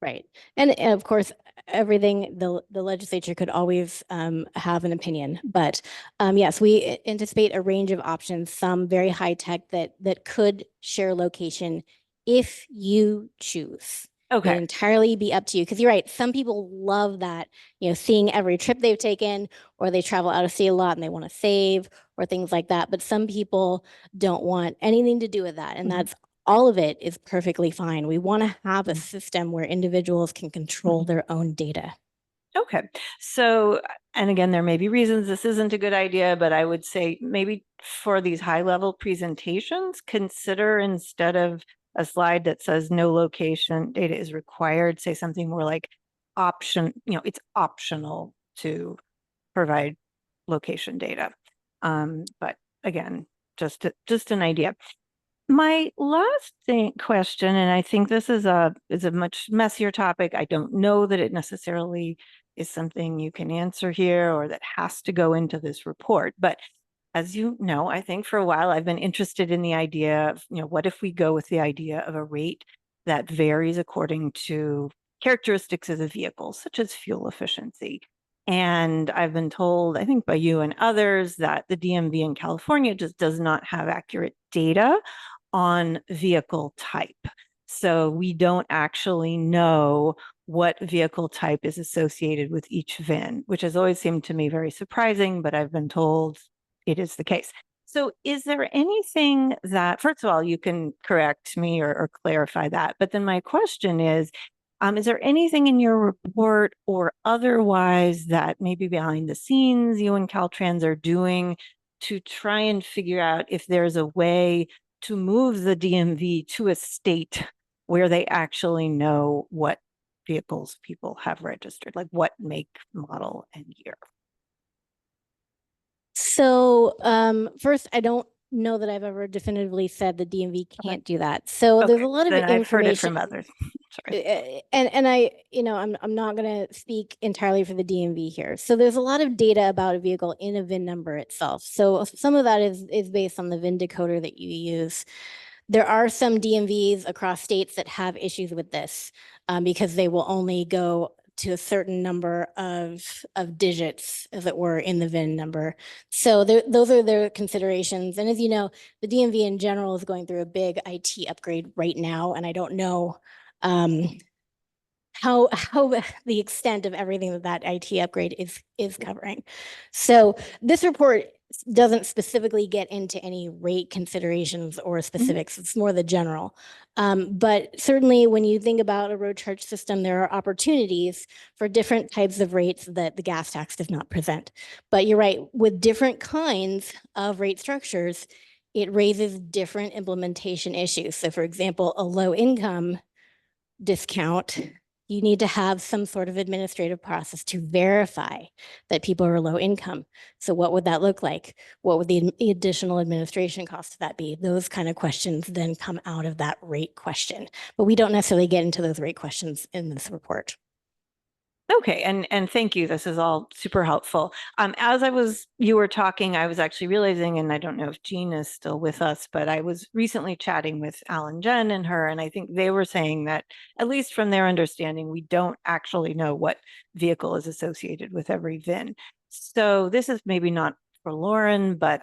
Right. And of course, everything, the legislature could always have an opinion. But yes, we anticipate a range of options, some very high tech that could share location if you choose. Okay. It'll entirely be up to you, because you're right. Some people love that, you know, seeing every trip they've taken, or they travel out of state a lot and they want to save, or things like that. But some people don't want anything to do with that. And that's all of it is perfectly fine. We want to have a system where individuals can control their own data. Okay, so, and again, there may be reasons this isn't a good idea, but I would say maybe for these high level presentations, consider instead of a slide that says no location data is required, say something more like option, it's optional to provide location data. But again, just an idea. My last question, and I think this is a much messier topic. I don't know that it necessarily is something you can answer here or that has to go into this report. But as you know, I think for a while I've been interested in the idea of, what if we go with the idea of a rate that varies according to characteristics of the vehicle, such as fuel efficiency. And I've been told, I think by you and others, that the DMV in California just does not have accurate data on vehicle type. So we don't actually know what vehicle type is associated with each VIN, which has always seemed to me very surprising, but I've been told it is the case. So is there anything that, first of all, you can correct me or clarify that, but then my question is there anything in your report or otherwise that maybe behind the scenes you and Caltrans are doing to try and figure out if there's a way to move the DMV to a state where they actually know what vehicles people have registered, like what make, model, and year? So first, I don't know that I've ever definitively said the DMV can't do that. So there's a lot of Then I've heard it information. from others. Sorry. And I, I'm not going to speak entirely for the DMV here. So there's a lot of data about a vehicle in a VIN number itself. So some of that is based on the VIN decoder that you use. There are some DMVs across states that have issues with this because they will only go to a certain number of digits, as it were, in the VIN number. So those are their considerations. And as you know, the DMV in general is going through a big IT upgrade right now, and I don't know how the extent of everything that IT upgrade is covering. So this report doesn't specifically get into any rate considerations or specifics. It's more the general. But certainly when you think about a road charge system, there are opportunities for different types of rates that the gas tax does not present. But you're right, with different kinds of rate structures, it raises different implementation issues. So for example, a low income discount, you need to have some sort of administrative process to verify that people are low income. So what would that look like? What would the additional administration cost of that be? Those kind of questions then come out of that rate question, but we don't necessarily get into those rate questions in this report. Okay, and thank you. This is all super helpful. As you were talking, I was actually realizing, and I don't know if Jean is still with us, but I was recently chatting with Alan Jen and her, and I think they were saying that, at least from their understanding, we don't actually know what vehicle is associated with every VIN. So this is maybe not for Lauren, but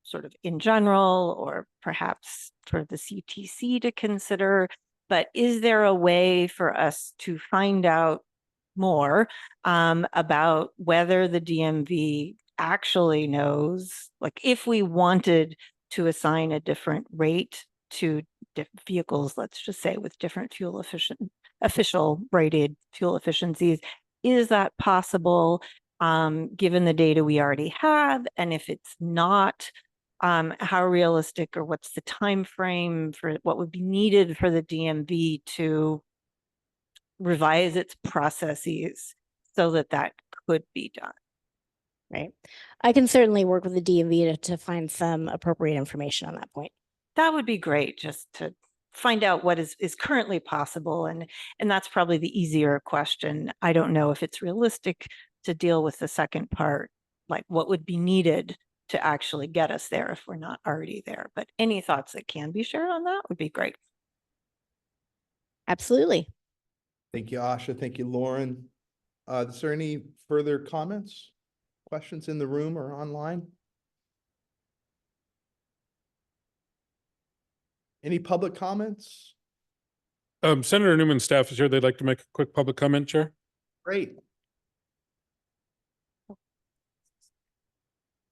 sort of in general, or perhaps for the CTC to consider. But is there a way for us to find out more about whether the DMV actually knows, like if we wanted to assign a different rate to vehicles, let's just say with different official rated fuel efficiencies, is that possible given the data we already have? And if it's not, how realistic, or what's the time frame for what would be needed for the DMV to revise its processes so that could be done? Right. I can certainly work with the DMV to find some appropriate information on that point. That would be great, just to find out what is currently possible. And that's probably the easier question. I don't know if it's realistic to deal with the second part, like what would be needed to actually get us there if we're not already there. But any thoughts that can be shared on that would be great. Absolutely. Thank you, Asha. Thank you, Lauren. Is there any further comments, questions in the room or online? Any public comments? Senator Newman's staff is here. They'd like to make a quick public comment, Chair. Great.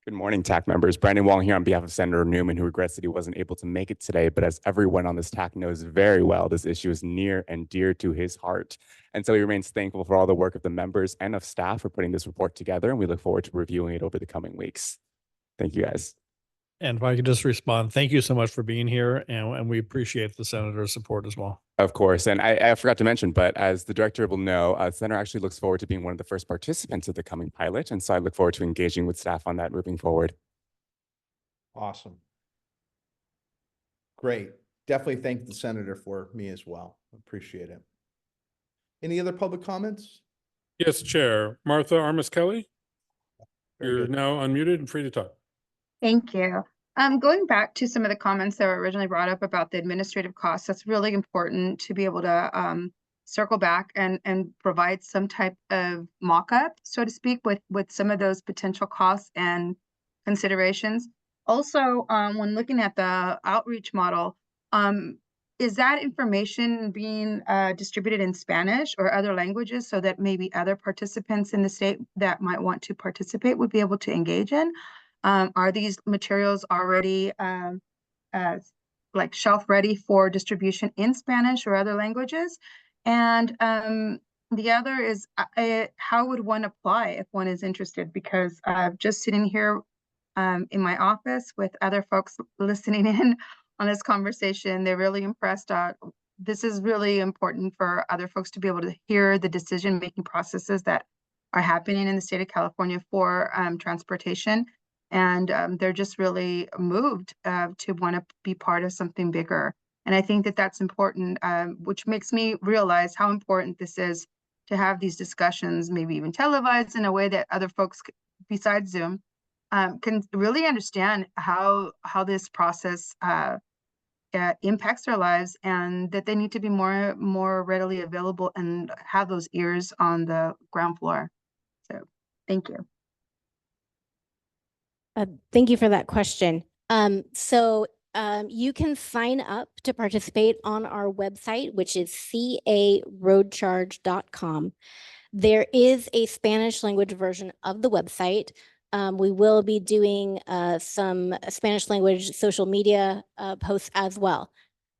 Good morning, TAC members. Brandon Wong here on behalf of Senator Newman, who regrets that he wasn't able to make it today. But as everyone on this TAC knows very well, this issue is near and dear to his heart. And so he remains thankful for all the work of the members and of staff for putting this report together. And we look forward to reviewing it over the coming weeks. Thank you, guys. And if I could just respond, thank you so much for being here, and we appreciate the senator's support as well. Of course. And I forgot to mention, but as the director will know, Senator actually looks forward to being one of the first participants of the coming pilot. And so I look forward to engaging with staff on that moving forward. Awesome. Great. Definitely thank the senator for me as well. Appreciate it. Any other public comments? Yes, Chair. Martha Armis Kelly, Very you're good. now unmuted and free to talk. Thank you. Going back to some of the comments that were originally brought up about the administrative costs, that's really important to be able to circle back and provide some type of mock-up, so to speak, with some of those potential costs and considerations. Also, when looking at the outreach model, is that information being distributed in Spanish or other languages so that maybe other participants in the state that might want to participate would be able to engage in? Are these materials already like shelf ready for distribution in Spanish or other languages? And the other is how would one apply if one is interested? Because just sitting here in my office with other folks listening in on this conversation, they're really impressed. This is really important for other folks to be able to hear the decision-making processes that are happening in the state of California for transportation. And they're just really moved to want to be part of something bigger. And I think that that's important, which makes me realize how important this is to have these discussions, maybe even televised in a way that other folks besides Zoom can really understand how this process impacts their lives, and that they need to be more readily available and have those ears on the ground floor. So thank you. Thank you for that question. You can sign up to participate on our website, which is caroadcharge.com. There is a Spanish language version of the website. We will be doing some Spanish language social media posts as well.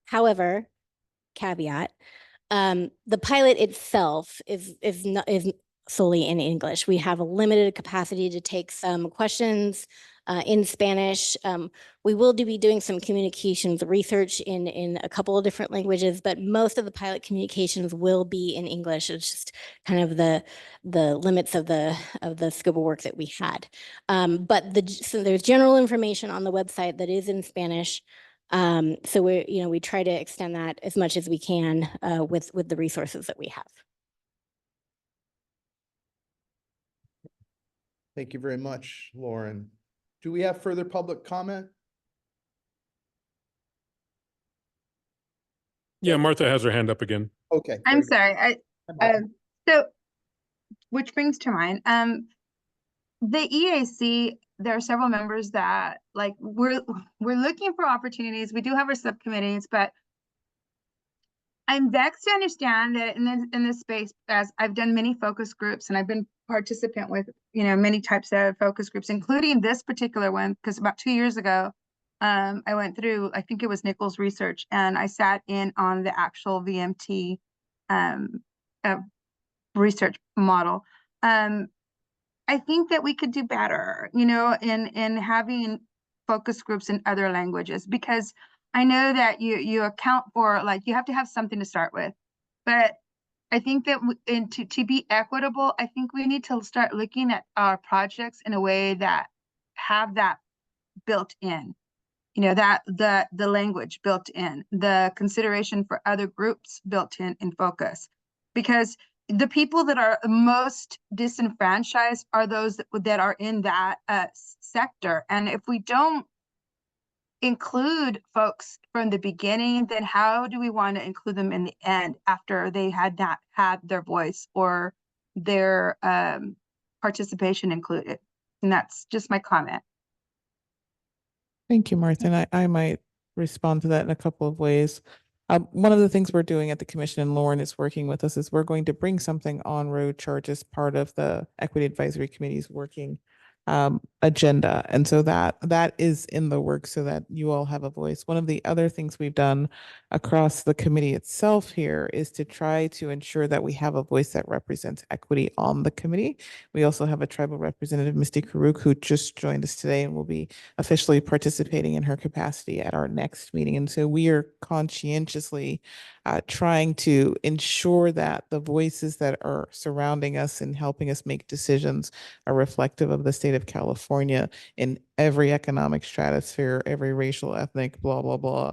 However, caveat, the pilot itself is solely in English. We have a limited capacity to take some questions in Spanish. We will be doing some communications research in a couple of different languages, but most of the pilot communications will be in English. It's just kind of the limits of the scope of work that we had. But so there's general information on the website that is in Spanish. So we try to extend that as much as we can with the resources that we have. Thank you very much, Lauren. Do we have further public comment? Yeah, Martha has her hand up again. Okay. I'm sorry. So, which brings to mind, the EAC, there are several members that we're looking for opportunities. We do have our subcommittees, but I'm vexed to understand that in this space, as I've done many focus groups and I've been participant with many types of focus groups, including this particular one, because about 2 years ago, I went through, I think it was Nichols Research, and I sat in on the actual VMT research model. I think that we could do better, in having focus groups in other languages, because I know that you account for, you have to have something to start with, but I think that to be equitable, I think we need to start looking at our projects in a way that have that built in, that the language built in, the consideration for other groups built in focus, because the people that are most disenfranchised are those that are in that sector. And if we don't include folks from the beginning, then how do we want to include them in the end after they had not had their voice or their participation included? And that's just my comment. Thank you, Martha. And I might respond to that in a couple of ways. One of the things we're doing at the commission, and Lauren is working with us, is we're going to bring something on road charge as part of the Equity Advisory Committee's working agenda. And so that is in the work so that you all have a voice. One of the other things we've done across the committee itself here is to try to ensure that we have a voice that represents equity on the committee. We also have a tribal representative, Misty Karuk, who just joined us today and will be officially participating in her capacity at our next meeting. And so we are conscientiously trying to ensure that the voices that are surrounding us and helping us make decisions are reflective of the state of California in every economic stratosphere, every racial, ethnic, blah, blah, blah,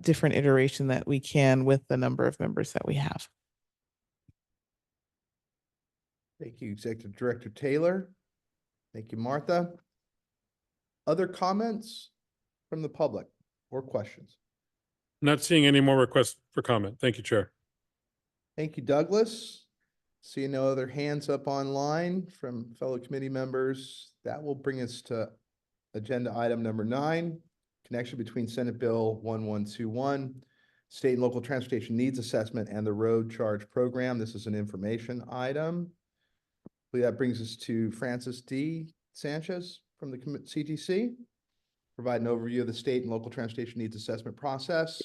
different iteration that we can with the number of members that we have. Thank you, Executive Director Taylor. Thank you, Martha. Other comments from the public or questions? Not seeing any more requests for comment. Thank you, Chair. Thank you, Douglas. See no other hands up online from fellow committee members. That will bring us to agenda item number 9, connection between Senate Bill 1121, State and Local Transportation Needs Assessment and the Road Charge Program. This is an information item. That brings us to Francis D. Sanchez from the CTC. Provide an overview of the state and local transportation needs assessment process.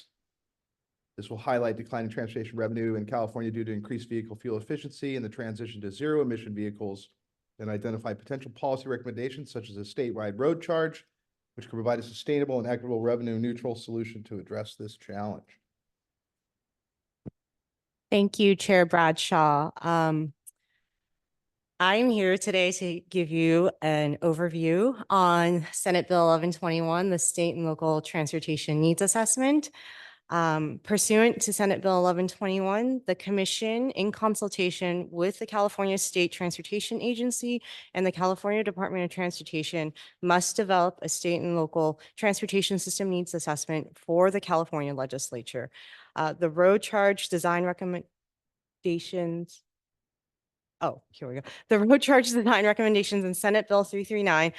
This will highlight declining transportation revenue in California due to increased vehicle fuel efficiency and the transition to zero emission vehicles, and identify potential policy recommendations such as a statewide road charge, which can provide a sustainable and equitable revenue neutral solution to address this challenge. Thank you, Chair Bradshaw. I'm here today to give you an overview on Senate Bill 1121, the State and Local Transportation Needs Assessment. Pursuant to Senate Bill 1121, the Commission, in consultation with the California State Transportation Agency and the California Department of Transportation, must develop a state and local transportation system needs assessment for the California legislature. The road charge design recommendations. Oh, here we go. The road charge design recommendations in Senate Bill 339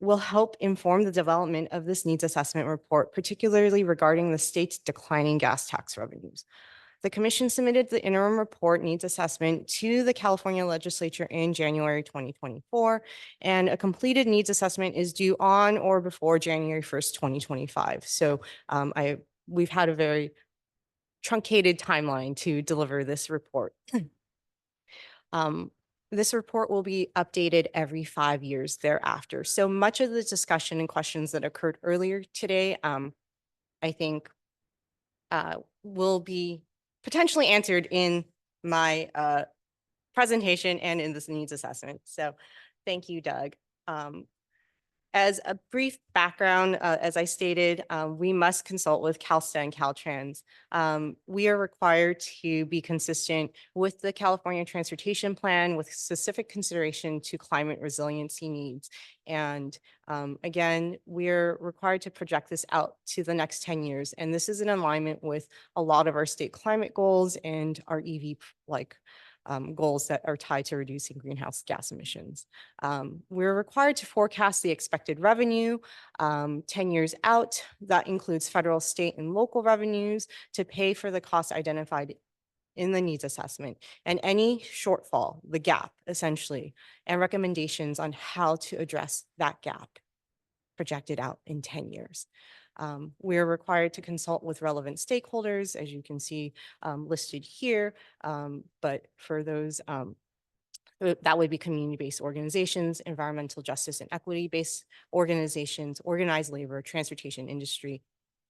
will help inform the development of this needs assessment report, particularly regarding the state's declining gas tax revenues. The Commission submitted the interim report needs assessment to the California legislature in January 2024, and a completed needs assessment is due on or before January 1st, 2025. So we've had a very truncated timeline to deliver this report. This report will be updated every 5 years thereafter. So much of the discussion and questions that occurred earlier today, I think will be potentially answered in my presentation and in this needs assessment. So thank you, Doug. As a brief background, as I stated, we must consult with CalSTA and Caltrans. We are required to be consistent with the California Transportation Plan with specific consideration to climate resiliency needs. And again, we're required to project this out to the next 10 years. And this is in alignment with a lot of our state climate goals and our EV goals that are tied to reducing greenhouse gas emissions. We're required to forecast the expected revenue 10 years out. That includes federal, state, and local revenues to pay for the costs identified in the needs assessment and any shortfall, the gap essentially, and recommendations on how to address that gap projected out in 10 years. We're required to consult with relevant stakeholders, as you can see listed here. But for those, that would be community-based organizations, environmental justice and equity-based organizations, organized labor, transportation industry,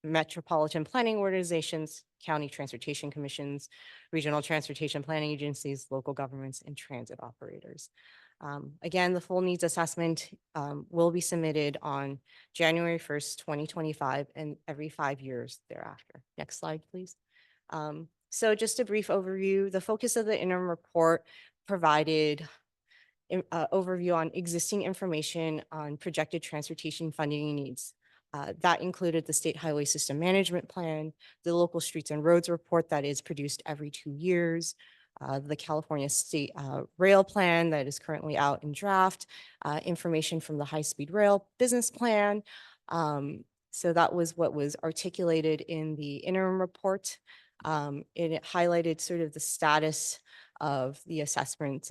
metropolitan planning organizations, county transportation commissions, regional transportation planning agencies, local governments, and transit operators. Again, the full needs assessment will be submitted on January 1st, 2025, and every 5 years thereafter. Next slide, please. So just a brief overview. The focus of the interim report provided overview on existing information on projected transportation funding needs. That included the State Highway System Management Plan, the Local Streets and Roads Report that is produced every 2 years, the California State Rail Plan that is currently out in draft, information from the High Speed Rail Business Plan. So that was what was articulated in the interim report. It highlighted sort of the status of the assessment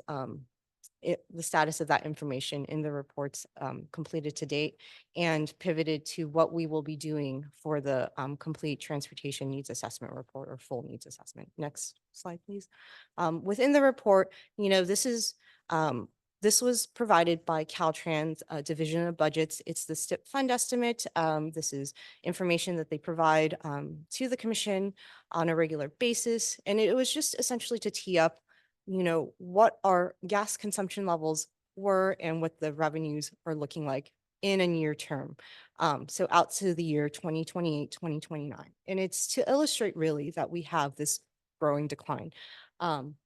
the status of that information in the reports completed to date and pivoted to what we will be doing for the complete transportation needs assessment report or full needs assessment. Next slide, please. Within the report, this was provided by Caltrans Division of Budgets. It's the STIP fund estimate. This is information that they provide to the commission on a regular basis. And it was just essentially to tee up what our gas consumption levels were and what the revenues are looking like in a near term. So out to the year 2028, 2029. And it's to illustrate really that we have this growing decline.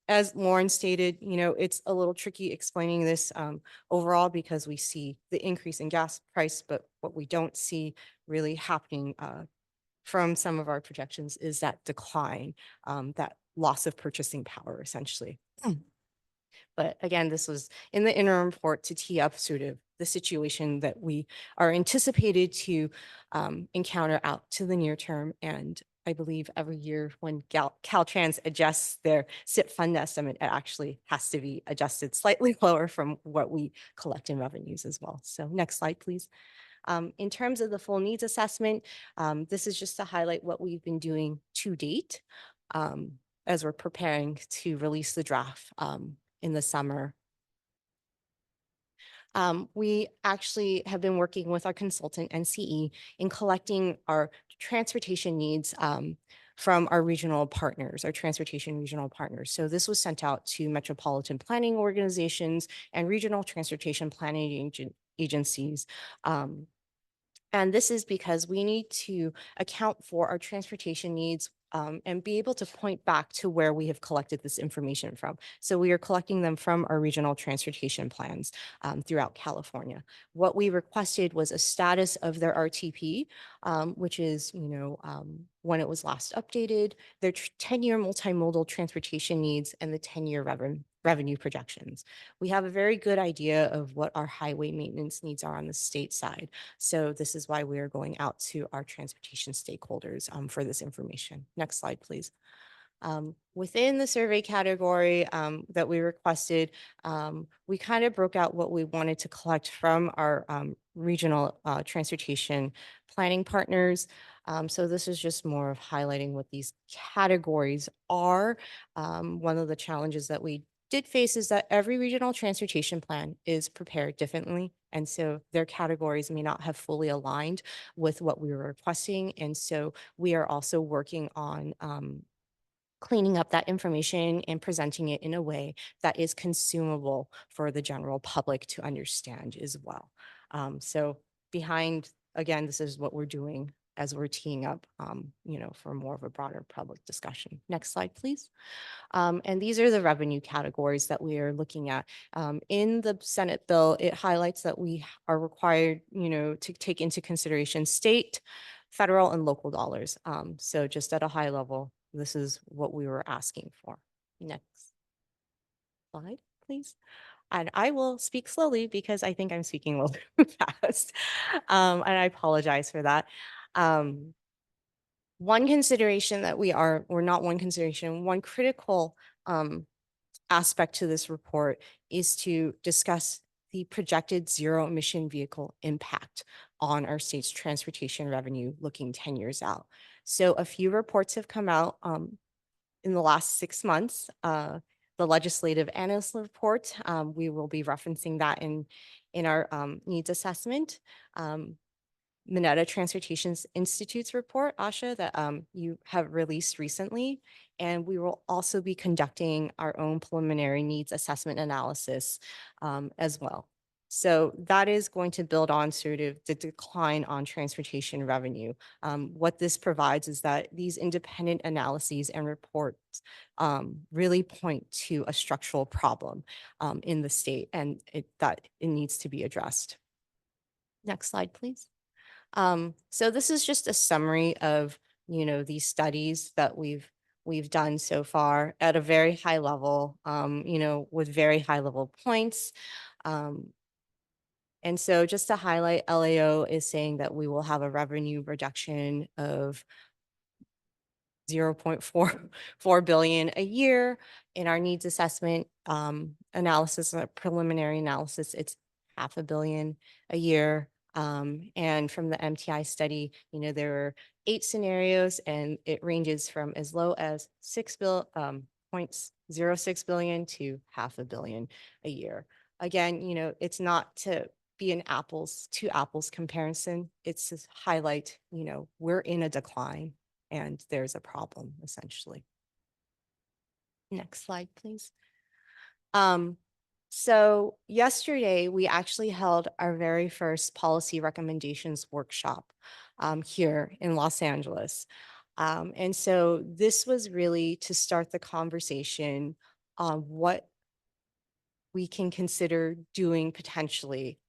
As Lauren stated, it's a little tricky explaining this overall because we see the increase in gas price, but what we don't see really happening from some of our projections is that decline, that loss of purchasing power essentially. But again, this was in the interim report to tee up sort of the situation that we are anticipated to encounter out to the near term. And I believe every year when Caltrans adjusts their SIP fund estimate, it actually has to be adjusted slightly lower from what we collect in revenues as well. So next slide, please. In terms of the full needs assessment, this is just to highlight what we've been doing to date as we're preparing to release the draft in the summer. We actually have been working with our consultant, NCE, in collecting our transportation needs from our regional partners, our transportation regional partners. So this was sent out to metropolitan planning organizations and regional transportation planning agencies. And this is because we need to account for our transportation needs and be able to point back to where we have collected this information from. So we are collecting them from our regional transportation plans throughout California. What we requested was a status of their RTP, which is, when it was last updated, their 10-year multimodal transportation needs and the 10-year revenue projections. We have a very good idea of what our highway maintenance needs are on the state side. So this is why we are going out to our transportation stakeholders for this information. Next slide, please. Within the survey category that we requested, we kind of broke out what we wanted to collect from our regional transportation planning partners. So this is just more of highlighting what these categories are. One of the challenges that we did face is that every regional transportation plan is prepared differently. And so their categories may not have fully aligned with what we were requesting. And so we are also working on cleaning up that information and presenting it in a way that is consumable for the general public to understand as well. So behind, again, this is what we're doing as we're teeing up, for more of a broader public discussion. Next slide, please. And these are the revenue categories that we are looking at. In the Senate bill, it highlights that we are required, to take into consideration state, federal, and local dollars. So just at a high level, this is what we were asking for. Next slide, please. And I will speak slowly because I think I'm speaking a little too fast. And I apologize for that. One consideration that one critical aspect to this report is to discuss the projected zero emission vehicle impact on our state's transportation revenue looking 10 years out. So a few reports have come out in the last 6 months. The legislative analyst report, we will be referencing that in our needs assessment. Mineta Transportation Institute's report, Asha, that you have released recently. And we will also be conducting our own preliminary needs assessment analysis as well. So that is going to build on sort of the decline on transportation revenue. What this provides is that these independent analyses and reports really point to a structural problem in the state and that it needs to be addressed. Next slide, please. So this is just a summary of, these studies that we've done so far at a very high level, with very high level points. And so just to highlight, LAO is saying that we will have a revenue reduction of 0.44 billion a year. In our needs assessment analysis, preliminary analysis, it's $500 million a year. And from the MTI study, there were 8 scenarios, and it ranges from as low as 0.06 billion to $500 million a year. Again, it's not to be an apples to apples comparison. It's to highlight, we're in a decline and there's a problem essentially. Next slide, please. So yesterday we actually held our very first policy recommendations workshop here in Los Angeles. And so this was really to start the conversation on what we can consider doing potentially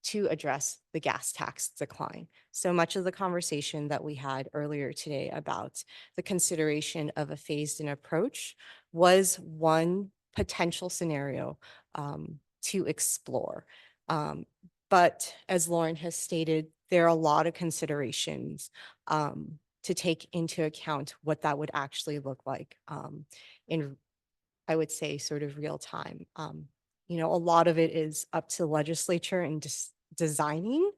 to address the gas tax decline. So much of the conversation that we had earlier today about the consideration of a phased-in approach was one potential scenario to explore. But as Lauren has stated, there are a lot of considerations to take into account what that would actually look like in, I would say, sort of real time. A lot of it is up to the legislature and designing,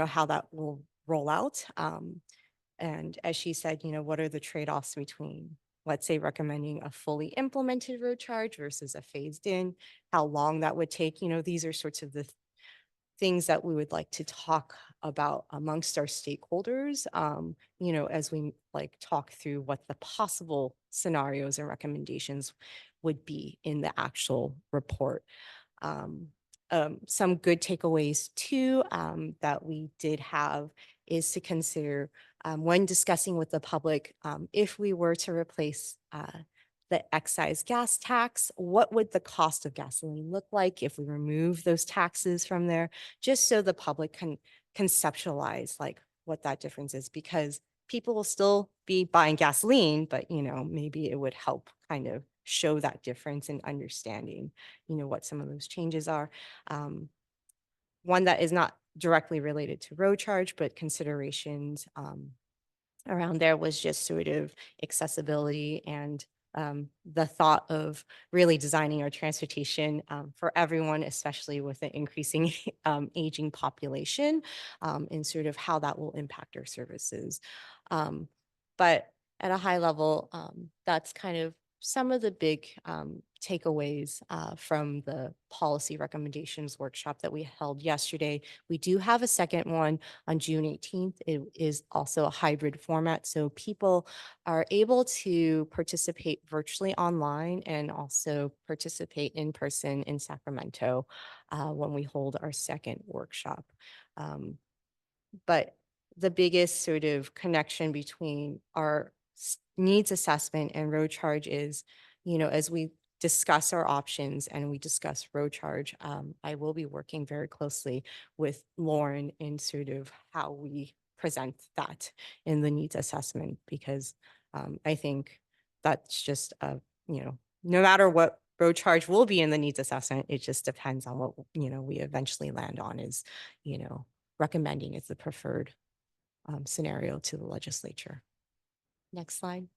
how that will roll out. And as she said, what are the trade-offs between, let's say, recommending a fully implemented road charge versus a phased in, how long that would take. These are sorts of the things that we would like to talk about amongst our stakeholders, as we talk through what the possible scenarios and recommendations would be in the actual report. Some good takeaways too that we did have is to consider when discussing with the public, if we were to replace the excise gas tax, what would the cost of gasoline look like if we remove those taxes from there, just so the public can conceptualize what that difference is, because people will still be buying gasoline, but maybe it would help kind of show that difference in understanding, what some of those changes are. One that is not directly related to road charge, but considerations around there was just sort of accessibility and the thought of really designing our transportation for everyone, especially with an increasing aging population, and sort of how that will impact our services. But at a high level, that's kind of some of the big takeaways from the policy recommendations workshop that we held yesterday. We do have a second one on June 18th. It is also a hybrid format, so people are able to participate virtually online and also participate in person in Sacramento when we hold our second workshop. But the biggest sort of connection between our needs assessment and road charge is, as we discuss our options and we discuss road charge, I will be working very closely with Lauren in sort of how we present that in the needs assessment, because I think that's just, no matter what road charge will be in the needs assessment, it just depends on what, we eventually land on is, recommending as the preferred scenario to the legislature. Next slide.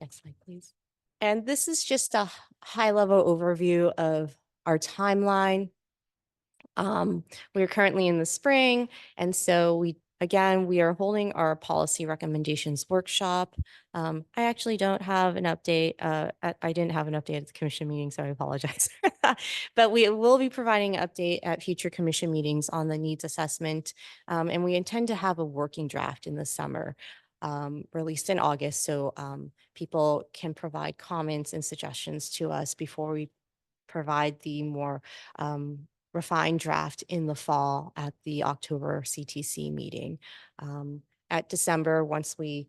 Next slide, please. And this is just a high-level overview of our timeline. We're currently in the spring, and so we are holding our policy recommendations workshop. I actually don't have an update. I didn't have an update at the commission meeting, so I apologize. But we will be providing an update at future commission meetings on the needs assessment, and we intend to have a working draft in the summer. Released in August, so people can provide comments and suggestions to us before we provide the more refined draft in the fall at the October CTC meeting. At December, once we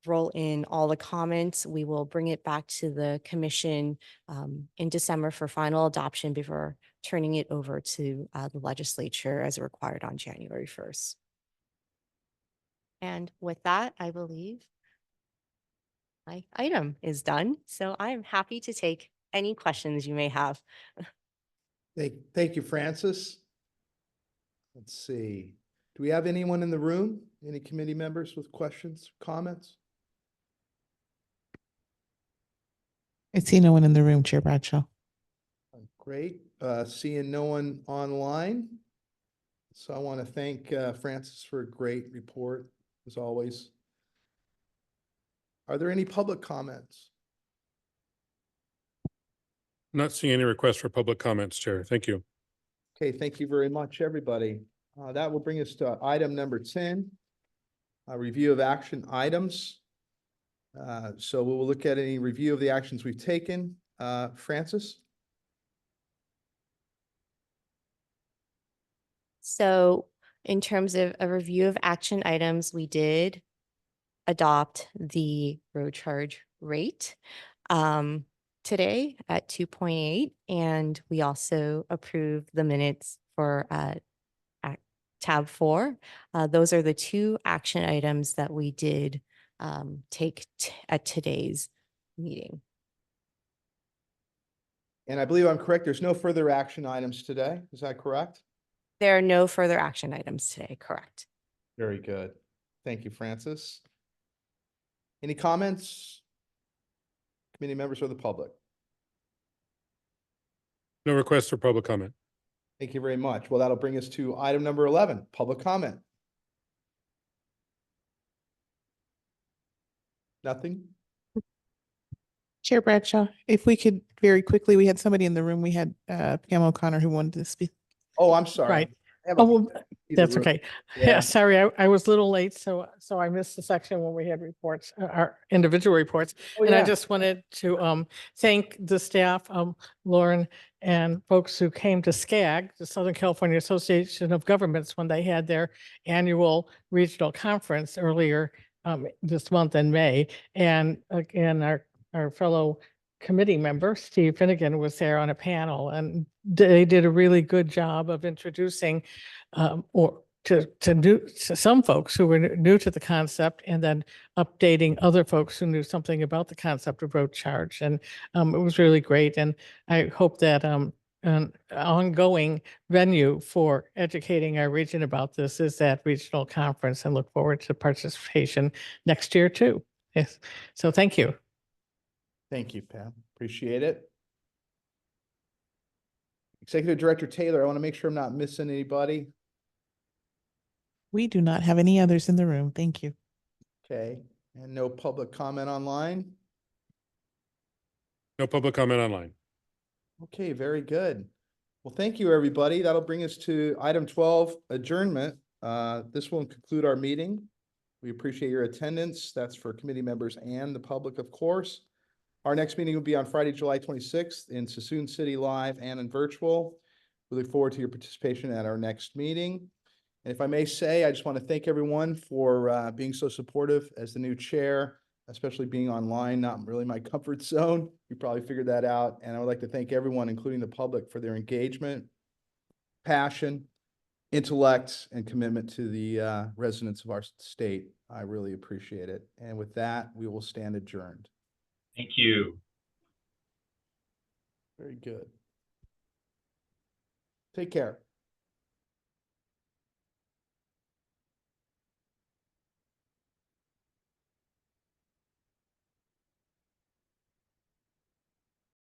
roll in all the comments, we will bring it back to the commission in December for final adoption before turning it over to the legislature as required on January 1st. And with that, I believe my item is done. So I'm happy to take any questions you may have. Thank you, Francis. Let's see. Do we have anyone in the room? Any committee members with questions, comments? I see no one in the room, Chair Bradshaw. Great. Seeing no one online. So I want to thank Francis for a great report, as always. Are there any public comments? Not seeing any requests for public comments, Chair. Thank you. Okay, thank you very much, everybody. That will bring us to item number 10, a review of action items. So we will look at any review of the actions we've taken. Francis? So in terms of a review of action items, we did adopt the road charge rate today at 2.8, and we also approved the minutes for tab 4. Those are the two action items that we did take at today's meeting. And I believe I'm correct. There's no further action items today. Is that correct? There are no further action items today, correct? Very good. Thank you, Francis. Any comments? Committee members or the public? No requests for public comment. Thank you very much. Well, that'll bring us to item number 11, public comment. Nothing? Chair Bradshaw, if we could very quickly, we had somebody in the room. We had Pam O'Connor who wanted to speak. Oh, I'm sorry. Right. I have a- Oh, well, in the that's room. okay. Yeah. Yeah, sorry, I was a little late, so I missed the section when we had reports, our individual reports. Oh, And I yeah. just wanted to thank the staff, Lauren, and folks who came to SCAG, the Southern California Association of Governments, when they had their annual regional conference earlier this month in May. And again, our fellow committee member, Steve Finnegan, was there on a panel, and they did a really good job of introducing or to some folks who were new to the concept, and then updating other folks who knew something about the concept of road charge. And it was really great. And I hope that an ongoing venue for educating our region about this is that regional conference, and look forward to participation next year too. Yes. So thank you. Thank you, Pam. Appreciate it. Executive Director Taylor, I want to make sure I'm not missing anybody. We do not have any others in the room. Thank you. Okay, and no public comment online. No public comment online. Okay, very good. Well, thank you, everybody. That'll bring us to item 12, adjournment. This will conclude our meeting. We appreciate your attendance. That's for committee members and the public, of course. Our next meeting will be on Friday, July 26th in Suisun City live and in virtual. We look forward to your participation at our next meeting. And if I may say, I just want to thank everyone for being so supportive as the new chair, especially being online, not really my comfort zone. You probably figured that out. And I would like to thank everyone, including the public, for their engagement, passion, intellect, and commitment to the residents of our state. I really appreciate it. And with that, we will stand adjourned. Thank you. Very good. Take care.